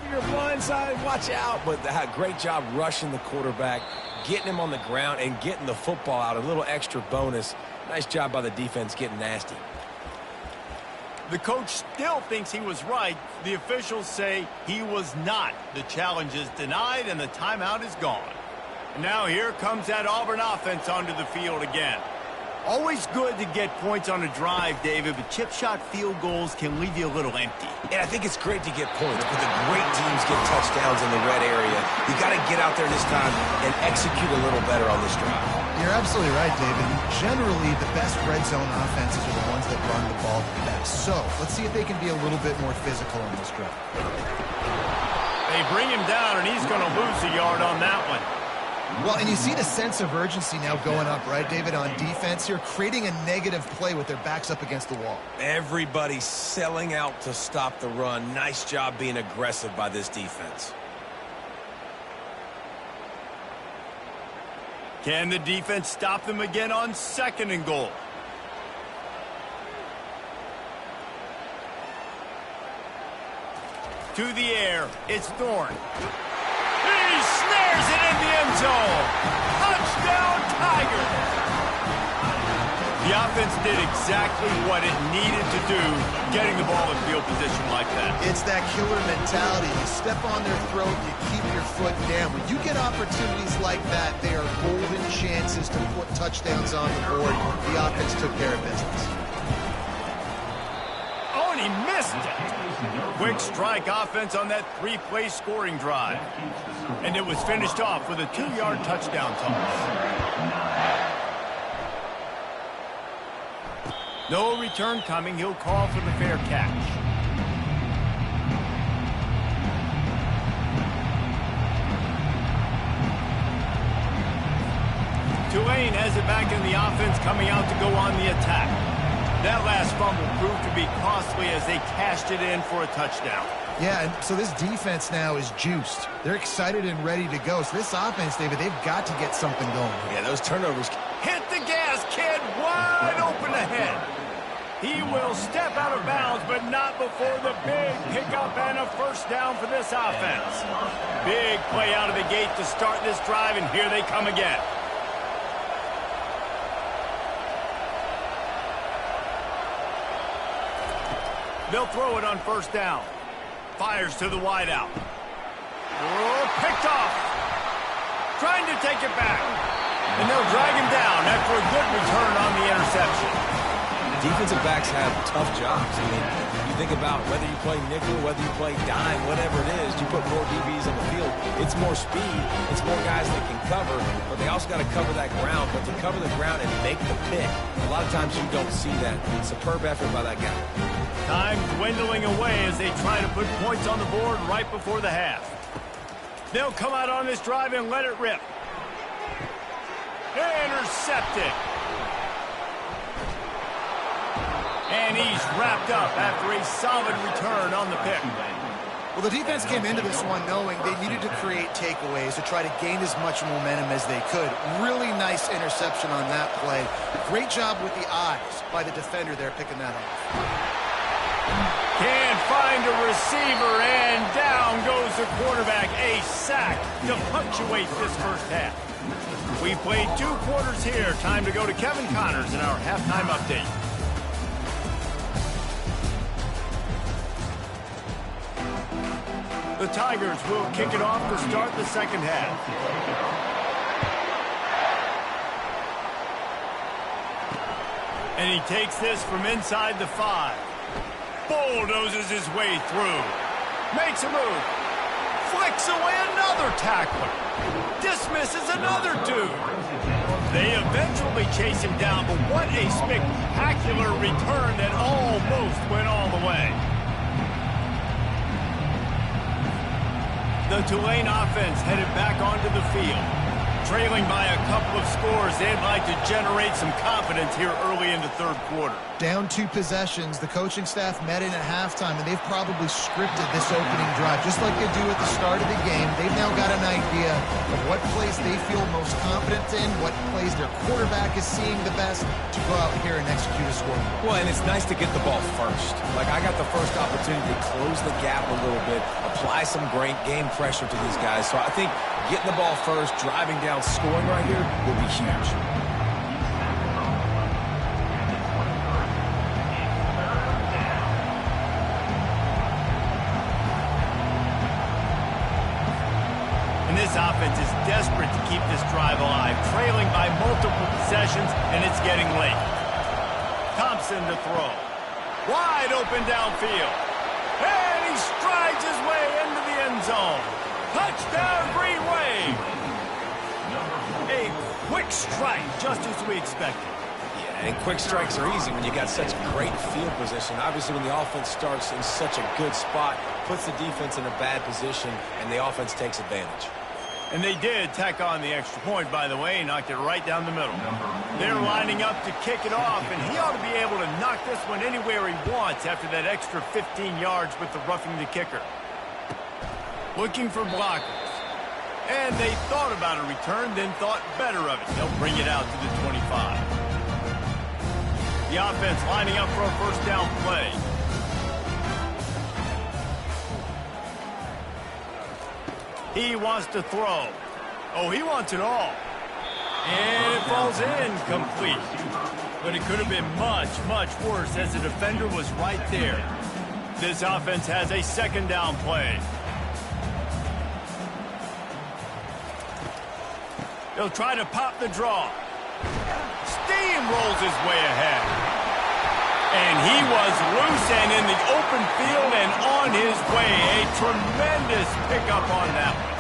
You're blindside, watch out. But great job rushing the quarterback, getting him on the ground, and getting the football out. A little extra bonus. Nice job by the defense getting nasty. The coach still thinks he was right. The officials say he was not. The challenge is denied, and the timeout is gone. And now here comes that Auburn offense onto the field again. Always good to get points on a drive, David, but chip shot field goals can leave you a little empty. And I think it's great to get points, but the great teams get touchdowns in the red area. You got to get out there this time and execute a little better on this drive. You're absolutely right, David. Generally, the best red zone offenses are the ones that run the ball the best. So let's see if they can be a little bit more physical in this drive. They bring him down, and he's going to lose a yard on that one. Well, and you see the sense of urgency now going up, right, David, on defense here, creating a negative play with their backs up against the wall. Everybody's selling out to stop the run. Nice job being aggressive by this defense. Can the defense stop them again on second and goal? To the air, it's Thorne. He snares it in the end zone. Touchdown, Tigers. The offense did exactly what it needed to do, getting the ball in field position like that. It's that killer mentality. You step on their throat, you keep your foot down. When you get opportunities like that, they are golden chances to put touchdowns on the board. The offense took care of business. Oh, and he missed it. Quick strike offense on that three-play scoring drive. And it was finished off with a 2-yard touchdown toss. No return coming. He'll call for the fair catch. Tulane has it back in the offense, coming out to go on the attack. That last fumble proved to be costly as they cashed it in for a touchdown. Yeah, and so this defense now is juiced. They're excited and ready to go. So this offense, David, they've got to get something going. Yeah, those turnovers. Hit the gas, kid. Wide open ahead. He will step out of bounds, but not before the big pickup and a first down for this offense. Big play out of the gate to start this drive, and here they come again. They'll throw it on first down. Fires to the wideout. Oh, picked off. Trying to take it back. And they'll drag him down after a good return on the interception. Defensive backs have tough jobs. I mean, you think about whether you play nickel, whether you play dime, whatever it is, you put more DBs on the field. It's more speed. It's more guys that can cover, but they also got to cover that ground. But to cover the ground and make the pick, a lot of times you don't see that. Superb effort by that guy. Time dwindling away as they try to put points on the board right before the half. They'll come out on this drive and let it rip. Intercepted. And he's wrapped up after a solid return on the pick. Well, the defense came into this one knowing they needed to create takeaways to try to gain as much momentum as they could. Really nice interception on that play. Great job with the eyes by the defender there picking that off. Can't find a receiver, and down goes the quarterback. A sack to punctuate this first half. We played 2 quarters here. Time to go to Kevin Connors in our halftime update. The Tigers will kick it off to start the second half. And he takes this from inside the 5. Bulldozes his way through. Makes a move. Flicks away another tackler. Dismisses another dude. They eventually chase him down, but what a spectacular return that almost went all the way. The Tulane offense headed back onto the field. Trailing by a couple of scores, they'd like to generate some confidence here early in the third quarter. Down 2 possessions, the coaching staff met in at halftime, and they've probably scripted this opening drive. Just like they do at the start of the game, they've now got an idea of what plays they feel most confident in, what plays their quarterback is seeing the best to go out here and execute a score. Well, and it's nice to get the ball first. Like, I got the first opportunity to close the gap a little bit, apply some great game pressure to these guys. So I think getting the ball first, driving down, scoring right here will be huge. And this offense is desperate to keep this drive alive, trailing by multiple possessions, and it's getting late. Thompson to throw. Wide open downfield. And he strides his way into the end zone. Touchdown, Green Wave! A quick strike, just as we expected. Yeah, and quick strikes are easy when you got such great field position. Obviously, when the offense starts in such a good spot, puts the defense in a bad position, and the offense takes advantage. And they did tack on the extra point, by the way, knocked it right down the middle. They're lining up to kick it off, and he ought to be able to knock this one anywhere he wants after that extra 15 yards with the roughing the kicker. Looking for blockers. And they thought about a return, then thought better of it. They'll bring it out to the 25. The offense lining up for a first down play. He wants to throw. Oh, he wants it all. And it falls incomplete. But it could have been much, much worse as the defender was right there. This offense has a second down play. He'll try to pop the draw. Steamrolls his way ahead. And he was loose and in the open field and on his way. A tremendous pickup on that one.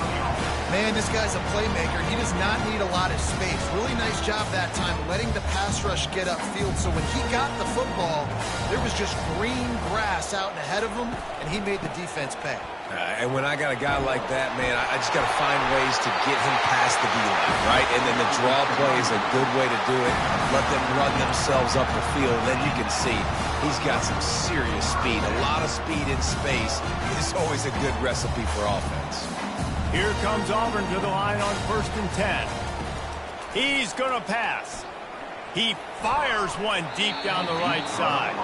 Man, this guy's a playmaker. He does not need a lot of space. Really nice job that time letting the pass rush get upfield. So when he got the football, there was just green grass out and ahead of him, and he made the defense pay. And when I got a guy like that, man, I just got to find ways to get him past the D-line, right? And then the draw play is a good way to do it. Let them run themselves up the field. And then you can see he's got some serious speed. A lot of speed in space is always a good recipe for offense. Here comes Auburn to the line on 1st and 10. He's going to pass. He fires one deep down the right side.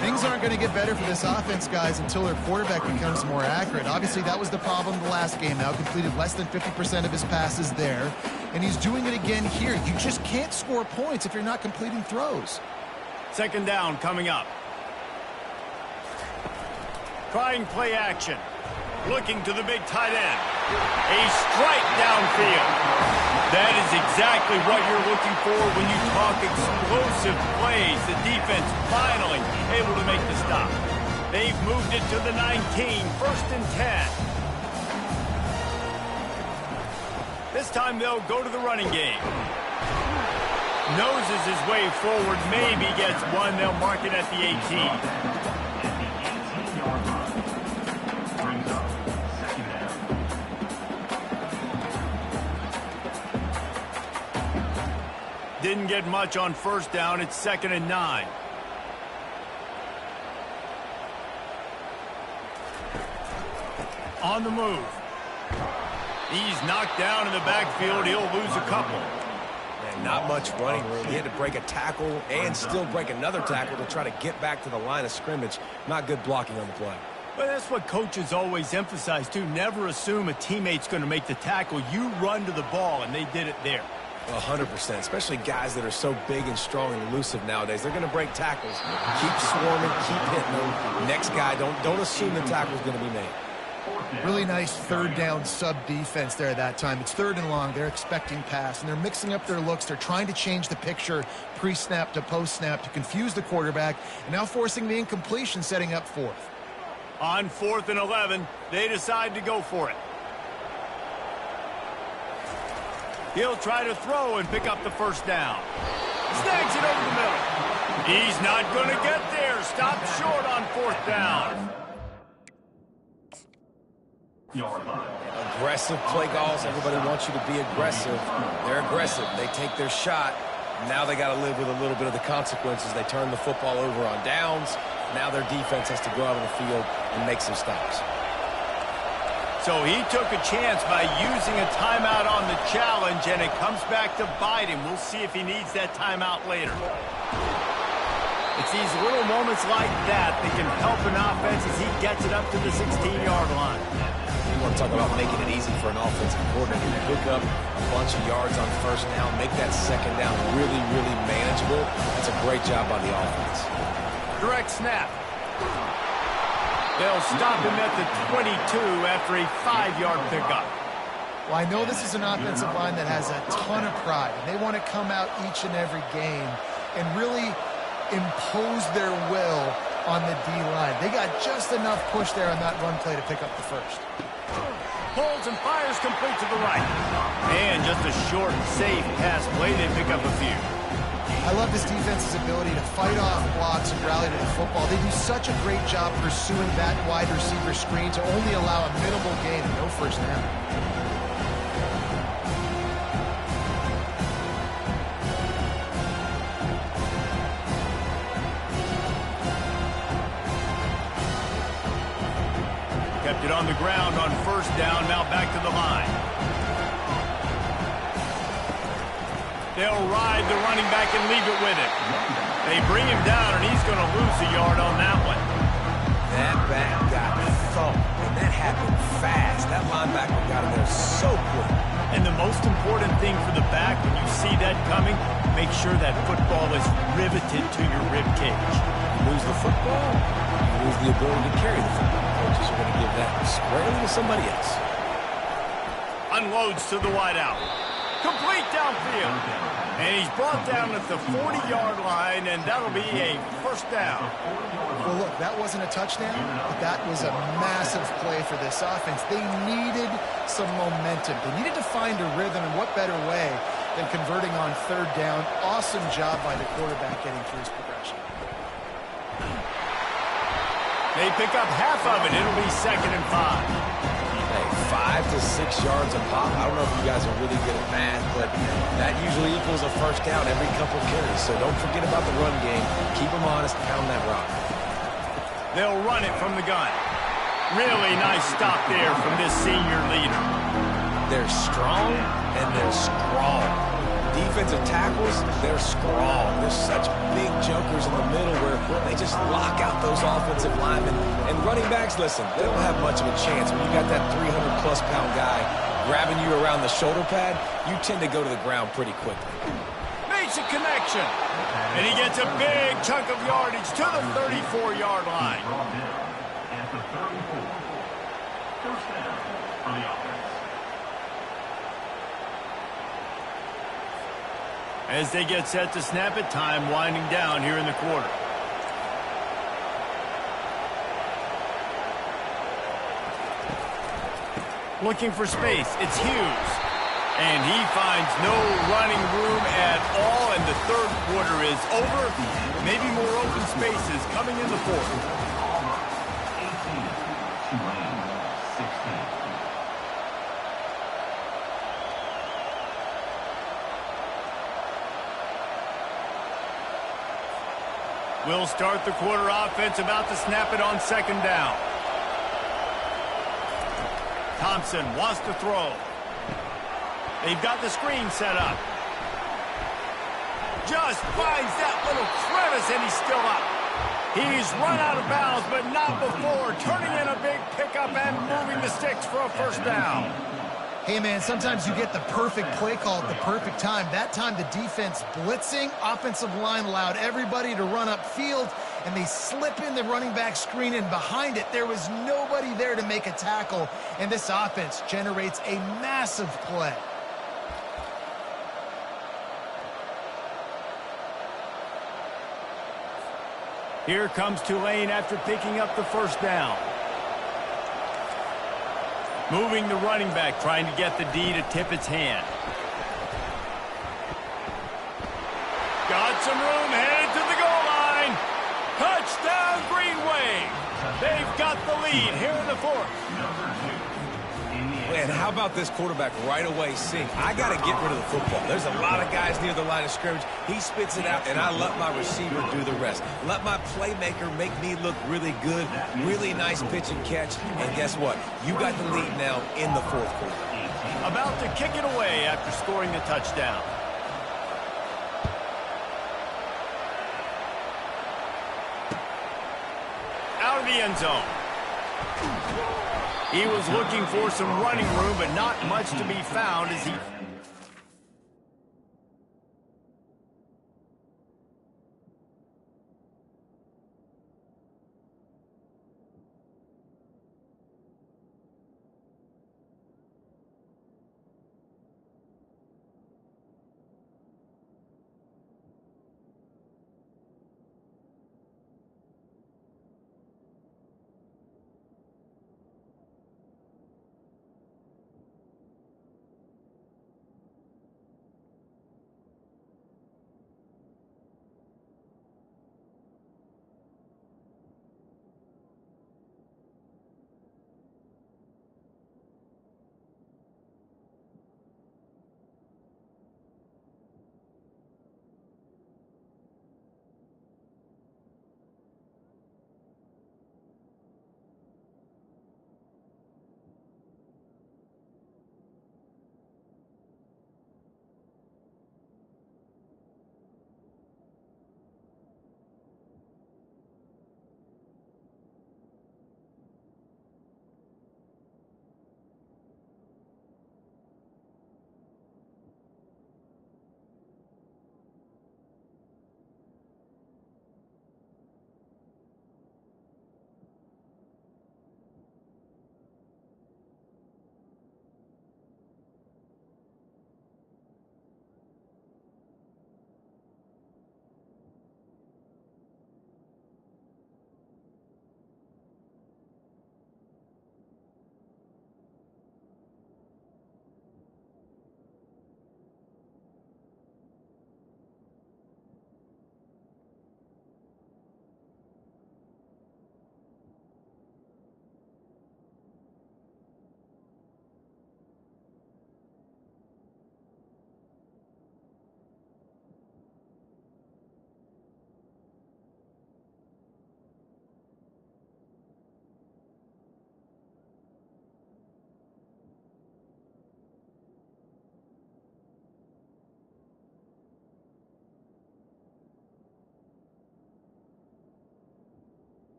Things aren't going to get better for this offense, guys, until their quarterback becomes more accurate. Obviously, that was the problem the last game now. Completed less than 50% of his passes there. And he's doing it again here. You just can't score points if you're not completing throws. Second down coming up. Trying play action. Looking to the big tight end. A strike downfield. That is exactly what you're looking for when you talk explosive plays. The defense finally able to make the stop. They've moved it to the 19, 1st and 10. This time they'll go to the running game. Noses his way forward, maybe gets one. They'll mark it at the 18. Didn't get much on first down. It's 2nd and 9. On the move. He's knocked down in the backfield. He'll lose a couple. Man, not much running room. He had to break a tackle and still break another tackle to try to get back to the line of scrimmage. Not good blocking on the play. But that's what coaches always emphasize, too. Never assume a teammate's going to make the tackle. You run to the ball, and they did it there. 100%, especially guys that are so big and strong and elusive nowadays. They're going to break tackles. Keep swarming, keep hitting them. Next guy, don't assume the tackle's going to be made. Really nice third down sub defense there that time. It's 3rd and long. They're expecting pass, and they're mixing up their looks. They're trying to change the picture pre-snap to post-snap to confuse the quarterback, and now forcing the incompletion, setting up 4th. On 4th and 11, they decide to go for it. He'll try to throw and pick up the first down. Snags it over the middle. He's not going to get there. Stop short on 4th down. Aggressive play calls. Everybody wants you to be aggressive. They're aggressive. They take their shot. Now they got to live with a little bit of the consequences. They turn the football over on downs. Now their defense has to go out on the field and make some stops. So he took a chance by using a timeout on the challenge, and it comes back to bite him. We'll see if he needs that timeout later. It's these little moments like that that can help an offense as he gets it up to the 16-yard line. You want to talk about making it easy for an offensive coordinator to pick up a bunch of yards on 1st down, make that 2nd down really, really manageable. That's a great job by the offense. Direct snap. They'll stop him at the 22 after a 5-yard pickup. Well, I know this is an offensive line that has a ton of pride. They want to come out each and every game and really impose their will on the D-line. They got just enough push there on that run play to pick up the 1st. Pulls and fires complete to the right. And just a short, safe pass play. They pick up a few. I love this defense's ability to fight off blocks and rally to the football. They do such a great job pursuing that wide receiver screen to only allow a minimal gain and no 1st down. Kept it on the ground on 1st down, now back to the line. They'll ride the running back and leave it with him. They bring him down, and he's going to lose a yard on that one. That back got thumped, and that happened fast. That linebacker got in there so quick. And the most important thing for the back, when you see that coming, make sure that football is riveted to your rib cage. You lose the football, you lose the ability to carry the football. Coaches are going to give that squarely to somebody else. Unloads to the wideout. Complete downfield. And he's brought down at the 40-yard line, and that'll be a 1st down. Well, look, that wasn't a touchdown, but that was a massive play for this offense. They needed some momentum. They needed to find a rhythm, and what better way than converting on 3rd down. Awesome job by the quarterback getting through his progression. They pick up half of it. It'll be 2nd and 5. Hey, 5 to 6 yards a pop. I don't know if you guys are really good at math, but that usually equals a 1st down every couple carries. So don't forget about the run game. Keep them honest. Pound that rock. They'll run it from the gun. Really nice stop there from this senior leader. They're strong and they're strong. Defensive tackles, they're strong. There's such big jokers in the middle where they just lock out those offensive linemen. And running backs, listen, they don't have much of a chance. When you got that 300-plus pound guy grabbing you around the shoulder pad, you tend to go to the ground pretty quickly. Makes a connection. And he gets a big chunk of yardage to the 34-yard line. At the 34. 1st down for the offense. As they get set to snap it, time winding down here in the quarter. Looking for space, it's Hughes. And he finds no running room at all, and the 3rd quarter is over. Maybe more open spaces coming in the 4th. 18, Tulane 16. We'll start the quarter offense, about to snap it on 2nd down. Thompson wants to throw. They've got the screen set up. Just finds that little crevice, and he's still up. He's run out of bounds, but not before turning in a big pickup and moving the sticks for a 1st down. Hey, man, sometimes you get the perfect play call at the perfect time. That time, the defense blitzing, offensive line allowed everybody to run upfield, and they slip in the running back screen, and behind it, there was nobody there to make a tackle, and this offense generates a massive play. Here comes Tulane after picking up the first down. Moving the running back, trying to get the D to tip its hand. Got some room, headed to the goal line. Touchdown, Green Wave. They've got the lead here in the fourth. Man, how about this quarterback right away seeing, I got to get rid of the football. There's a lot of guys near the line of scrimmage. He spits it out, and I let my receiver do the rest. Let my playmaker make me look really good, really nice pitch and catch. And guess what? You got the lead now in the fourth quarter. About to kick it away after scoring the touchdown. Out of the end zone. He was looking for some running room, but not much to be found as he...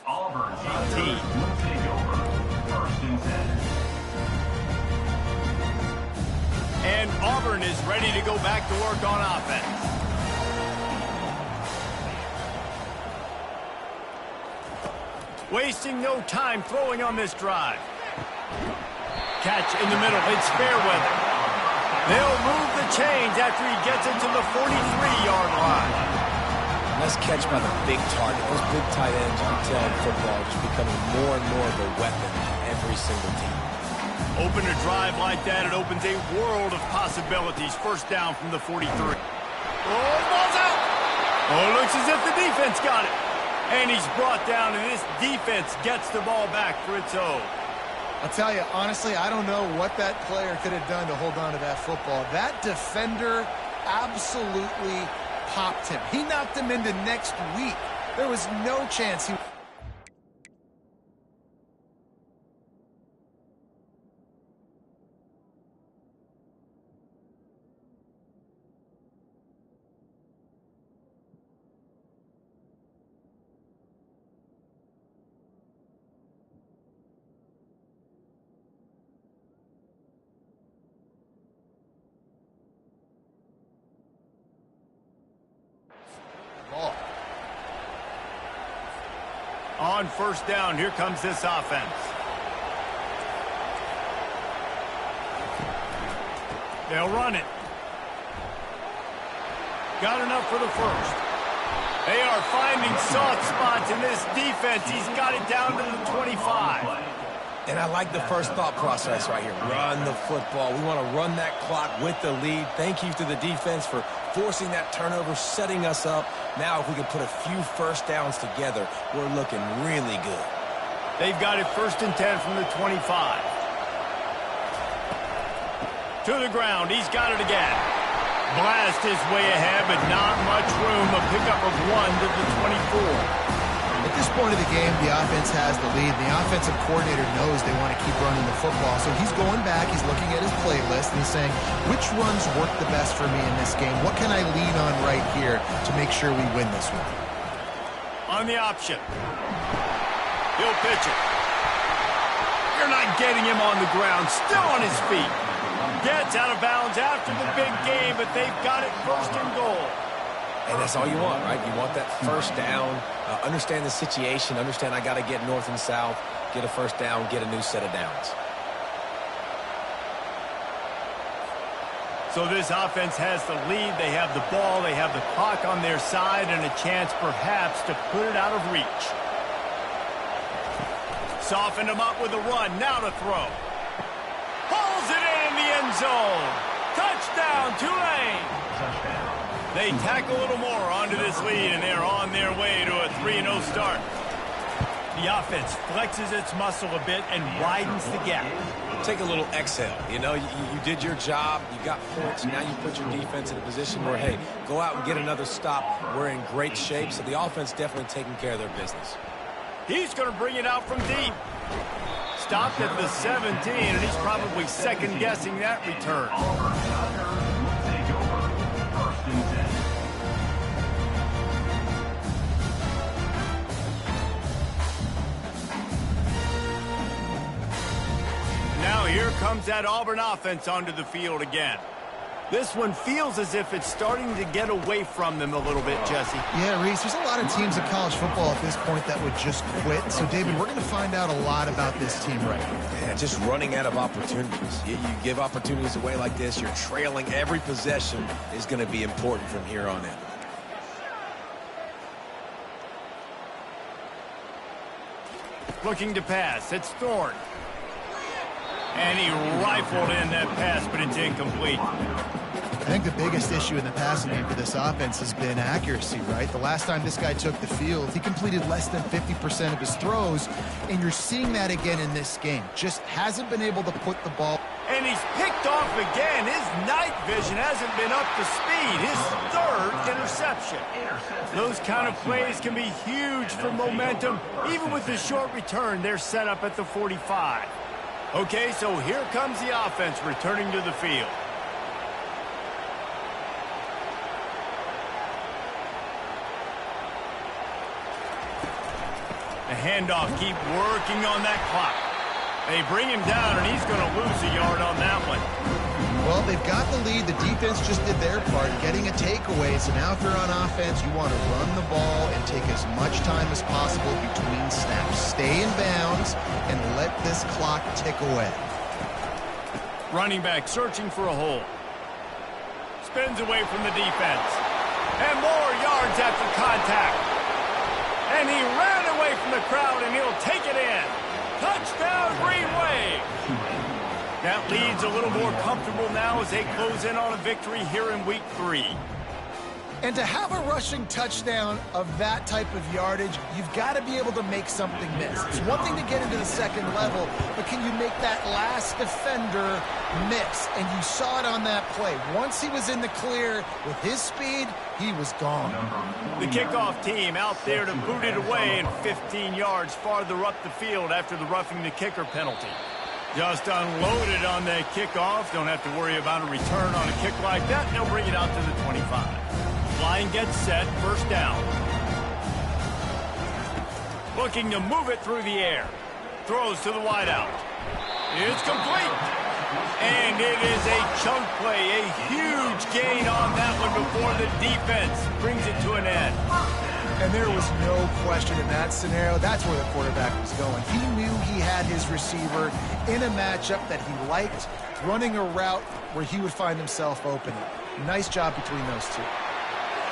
Auburn team will take over. First and 10. And Auburn is ready to go back to work on offense. Wasting no time throwing on this drive. Catch in the middle. It's Fairweather. They'll move the chains after he gets it to the 43-yard line. Nice catch by the big target. Those big tight ends, you can tell in football, are just becoming more and more of a weapon on every single team. Open a drive like that, it opens a world of possibilities. First down from the 43. Oh, ball's out! Oh, looks as if the defense got it. And he's brought down, and this defense gets the ball back for its own. I'll tell you, honestly, I don't know what that player could have done to hold on to that football. That defender absolutely popped him. He knocked him into next week. There was no chance he... On first down, here comes this offense. They'll run it. Got enough for the first. They are finding soft spots in this defense. He's got it down to the 25. And I like the first thought process right here. Run the football. We want to run that clock with the lead. Thank you to the defense for forcing that turnover, setting us up. Now if we can put a few first downs together, we're looking really good. They've got it 1st and 10 from the 25. To the ground. He's got it again. Blast his way ahead, but not much room. A pickup of 1 to the 24. At this point of the game, the offense has the lead. The offensive coordinator knows they want to keep running the football. So he's going back, he's looking at his playlist, and he's saying, which runs work the best for me in this game? What can I lean on right here to make sure we win this one? On the option. He'll pitch it. You're not getting him on the ground. Still on his feet. Gets out of bounds after the big game, but they've got it 1st and goal. And that's all you want, right? You want that first down, understand the situation, understand I got to get north and south, get a first down, get a new set of downs. So this offense has the lead. They have the ball. They have the clock on their side and a chance perhaps to put it out of reach. Softened him up with a run. Now to throw. Pulls it in the end zone. Touchdown, Tulane. They tack a little more onto this lead, and they're on their way to a 3-0 start. The offense flexes its muscle a bit and widens the gap. Take a little exhale. You know, you did your job. You got points. Now you put your defense in a position where, hey, go out and get another stop. We're in great shape, so the offense definitely taking care of their business. He's going to bring it out from deep. Stopped at the 17, and he's probably second-guessing that return. Now here comes that Auburn offense onto the field again. This one feels as if it's starting to get away from them a little bit, Jesse. Yeah, Reese, there's a lot of teams in college football at this point that would just quit. So, David, we're going to find out a lot about this team right now. Yeah, just running out of opportunities. You give opportunities away like this, you're trailing. Every possession is going to be important from here on in. Looking to pass. It's Thorne. And he rifled in that pass, but it's incomplete. I think the biggest issue in the passing game for this offense has been accuracy, right? The last time this guy took the field, he completed less than 50% of his throws, and you're seeing that again in this game. Just hasn't been able to put the ball. And he's picked off again. His night vision hasn't been up to speed. His 3rd interception. Those kind of plays can be huge for momentum. Even with the short return, they're set up at the 45. Okay, so here comes the offense returning to the field. The handoff, keep working on that clock. They bring him down, and he's going to lose a yard on that one. Well, they've got the lead. The defense just did their part, getting a takeaway. So now if they're on offense, you want to run the ball and take as much time as possible between snaps. Stay in bounds and let this clock tick away. Running back searching for a hole. Spins away from the defense. And more yards after contact. And he ran away from the crowd, and he'll take it in. Touchdown, Green Wave. That lead's a little more comfortable now as they close in on a victory here in Week 3. And to have a rushing touchdown of that type of yardage, you've got to be able to make something miss. It's one thing to get into the second level, but can you make that last defender miss? And you saw it on that play. Once he was in the clear with his speed, he was gone. The kickoff team out there to boot it away and 15 yards farther up the field after the roughing the kicker penalty. Just unloaded on that kickoff. Don't have to worry about a return on a kick like that. They'll bring it out to the 25. Line gets set, first down. Looking to move it through the air. Throws to the wideout. It's complete. And it is a chunk play, a huge gain on that one before the defense brings it to an end. And there was no question in that scenario. That's where the quarterback was going. He knew he had his receiver in a matchup that he liked, running a route where he would find himself open. Nice job between those two.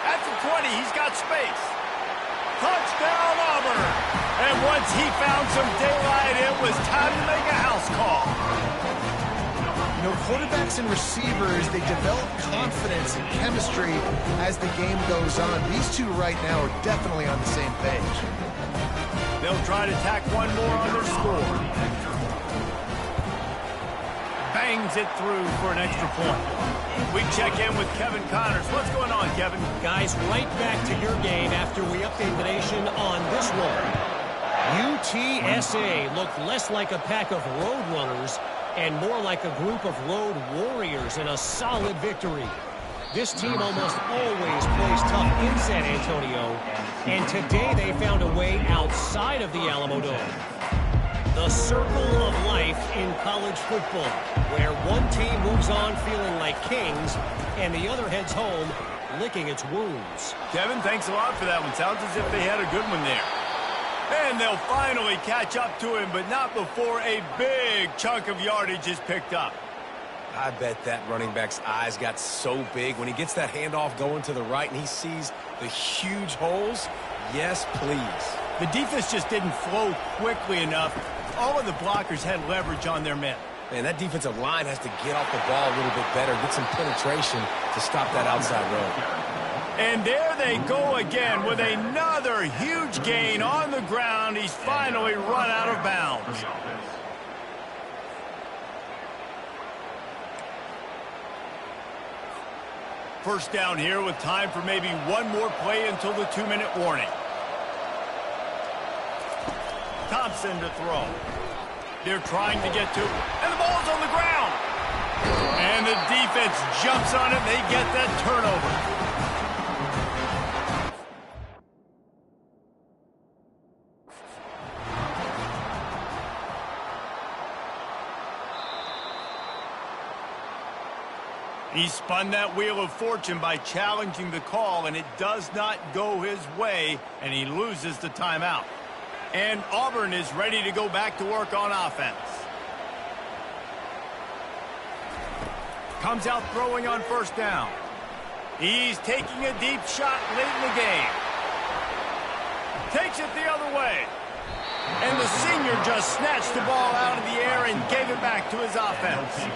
At the 20, he's got space. Touchdown, Auburn! And once he found some daylight, it was time to make a house call. You know, quarterbacks and receivers, they develop confidence and chemistry as the game goes on. These two right now are definitely on the same page. They'll try to tack one more on their score. Bangs it through for an extra point. We check in with Kevin Connors. What's going on, Kevin? Guys, right back to your game after we update the nation on this one. UTSA looked less like a pack of road runners and more like a group of road warriors in a solid victory. This team almost always plays tough in San Antonio, and today they found a way outside of the Alamo Dome. The circle of life in college football, where one team moves on feeling like kings and the other heads home licking its wounds. Kevin, thanks a lot for that one. Sounds as if they had a good one there. And they'll finally catch up to him, but not before a big chunk of yardage is picked up. I bet that running back's eyes got so big when he gets that handoff going to the right and he sees the huge holes. Yes, please. The defense just didn't flow quickly enough. All of the blockers had leverage on their men. Man, that defensive line has to get off the ball a little bit better, get some penetration to stop that outside road. And there they go again with another huge gain on the ground. He's finally run out of bounds. First down here with time for maybe one more play until the 2-minute warning. Thompson to throw. They're trying to get to it, and the ball's on the ground. And the defense jumps on it. They get that turnover. He spun that wheel of fortune by challenging the call, and it does not go his way, and he loses the timeout. And Auburn is ready to go back to work on offense. Comes out throwing on first down. He's taking a deep shot late in the game. Takes it the other way. And the senior just snatched the ball out of the air and gave it back to his offense.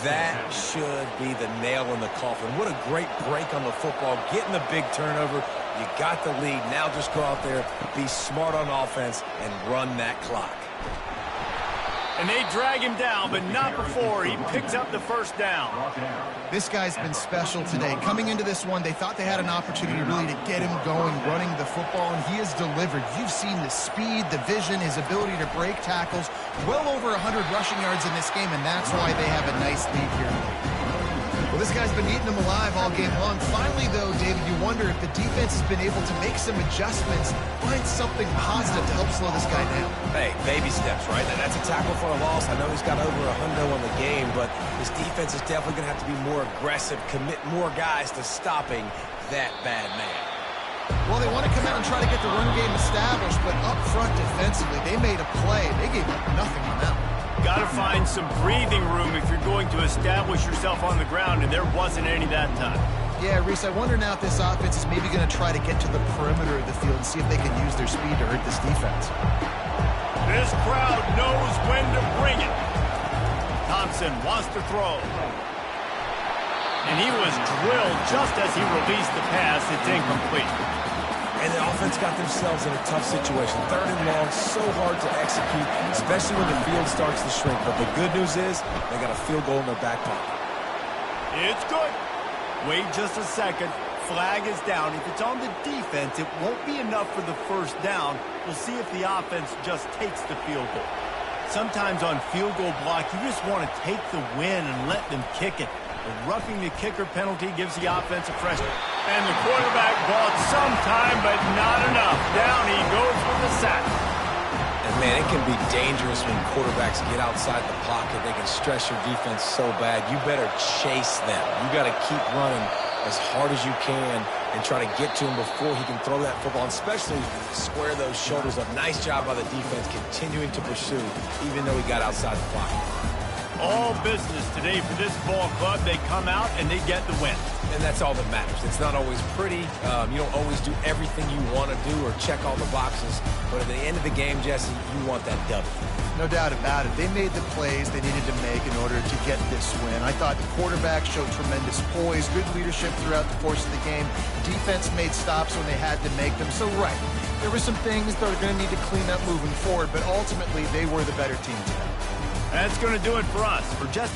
That should be the nail in the coffin. What a great break on the football. Getting the big turnover. You got the lead. Now just go out there, be smart on offense, and run that clock. And they drag him down, but not before he picks up the first down. This guy's been special today. Coming into this one, they thought they had an opportunity really to get him going, running the football, and he has delivered. You've seen the speed, the vision, his ability to break tackles. Well over 100 rushing yards in this game, and that's why they have a nice lead here. Well, this guy's been eating them alive all game long. Finally, though, David, you wonder if the defense has been able to make some adjustments, find something positive to help slow this guy down. Hey, baby steps, right? That's a tackle for a loss. I know he's got over 100 on the game, but his defense is definitely going to have to be more aggressive, commit more guys to stopping that bad man. Well, they want to come out and try to get the run game established, but up front defensively, they made a play. They gave up nothing on that one. Got to find some breathing room if you're going to establish yourself on the ground, and there wasn't any that time. Yeah, Reese, I wonder now if this offense is maybe going to try to get to the perimeter of the field and see if they can use their speed to hurt this defense. This crowd knows when to bring it. Thompson wants to throw. And he was drilled just as he released the pass. It's incomplete. And the offense got themselves in a tough situation. 3rd and long, so hard to execute, especially when the field starts to shrink. But the good news is they got a field goal in their back pocket. It's good. Wait just a second. Flag is down. If it's on the defense, it won't be enough for the first down. We'll see if the offense just takes the field goal. Sometimes on field goal block, you just want to take the win and let them kick it. The roughing the kicker penalty gives the offense a fresh. And the quarterback bought some time, but not enough. Down he goes with the sack. And, man, it can be dangerous when quarterbacks get outside the pocket. They can stress your defense so bad. You better chase them. You got to keep running as hard as you can and try to get to him before he can throw that football, and especially square those shoulders up. Nice job by the defense continuing to pursue, even though he got outside the pocket. All business today for this ball club. They come out and they get the win. And that's all that matters. It's not always pretty. You don't always do everything you want to do or check all the boxes. But at the end of the game, Jesse, you want that W. No doubt about it. They made the plays they needed to make in order to get this win. I thought the quarterback showed tremendous poise, good leadership throughout the course of the game. Defense made stops when they had to make them. So, right, there were some things that are going to need to clean up moving forward, but ultimately they were the better team today. That's going to do it for us. For just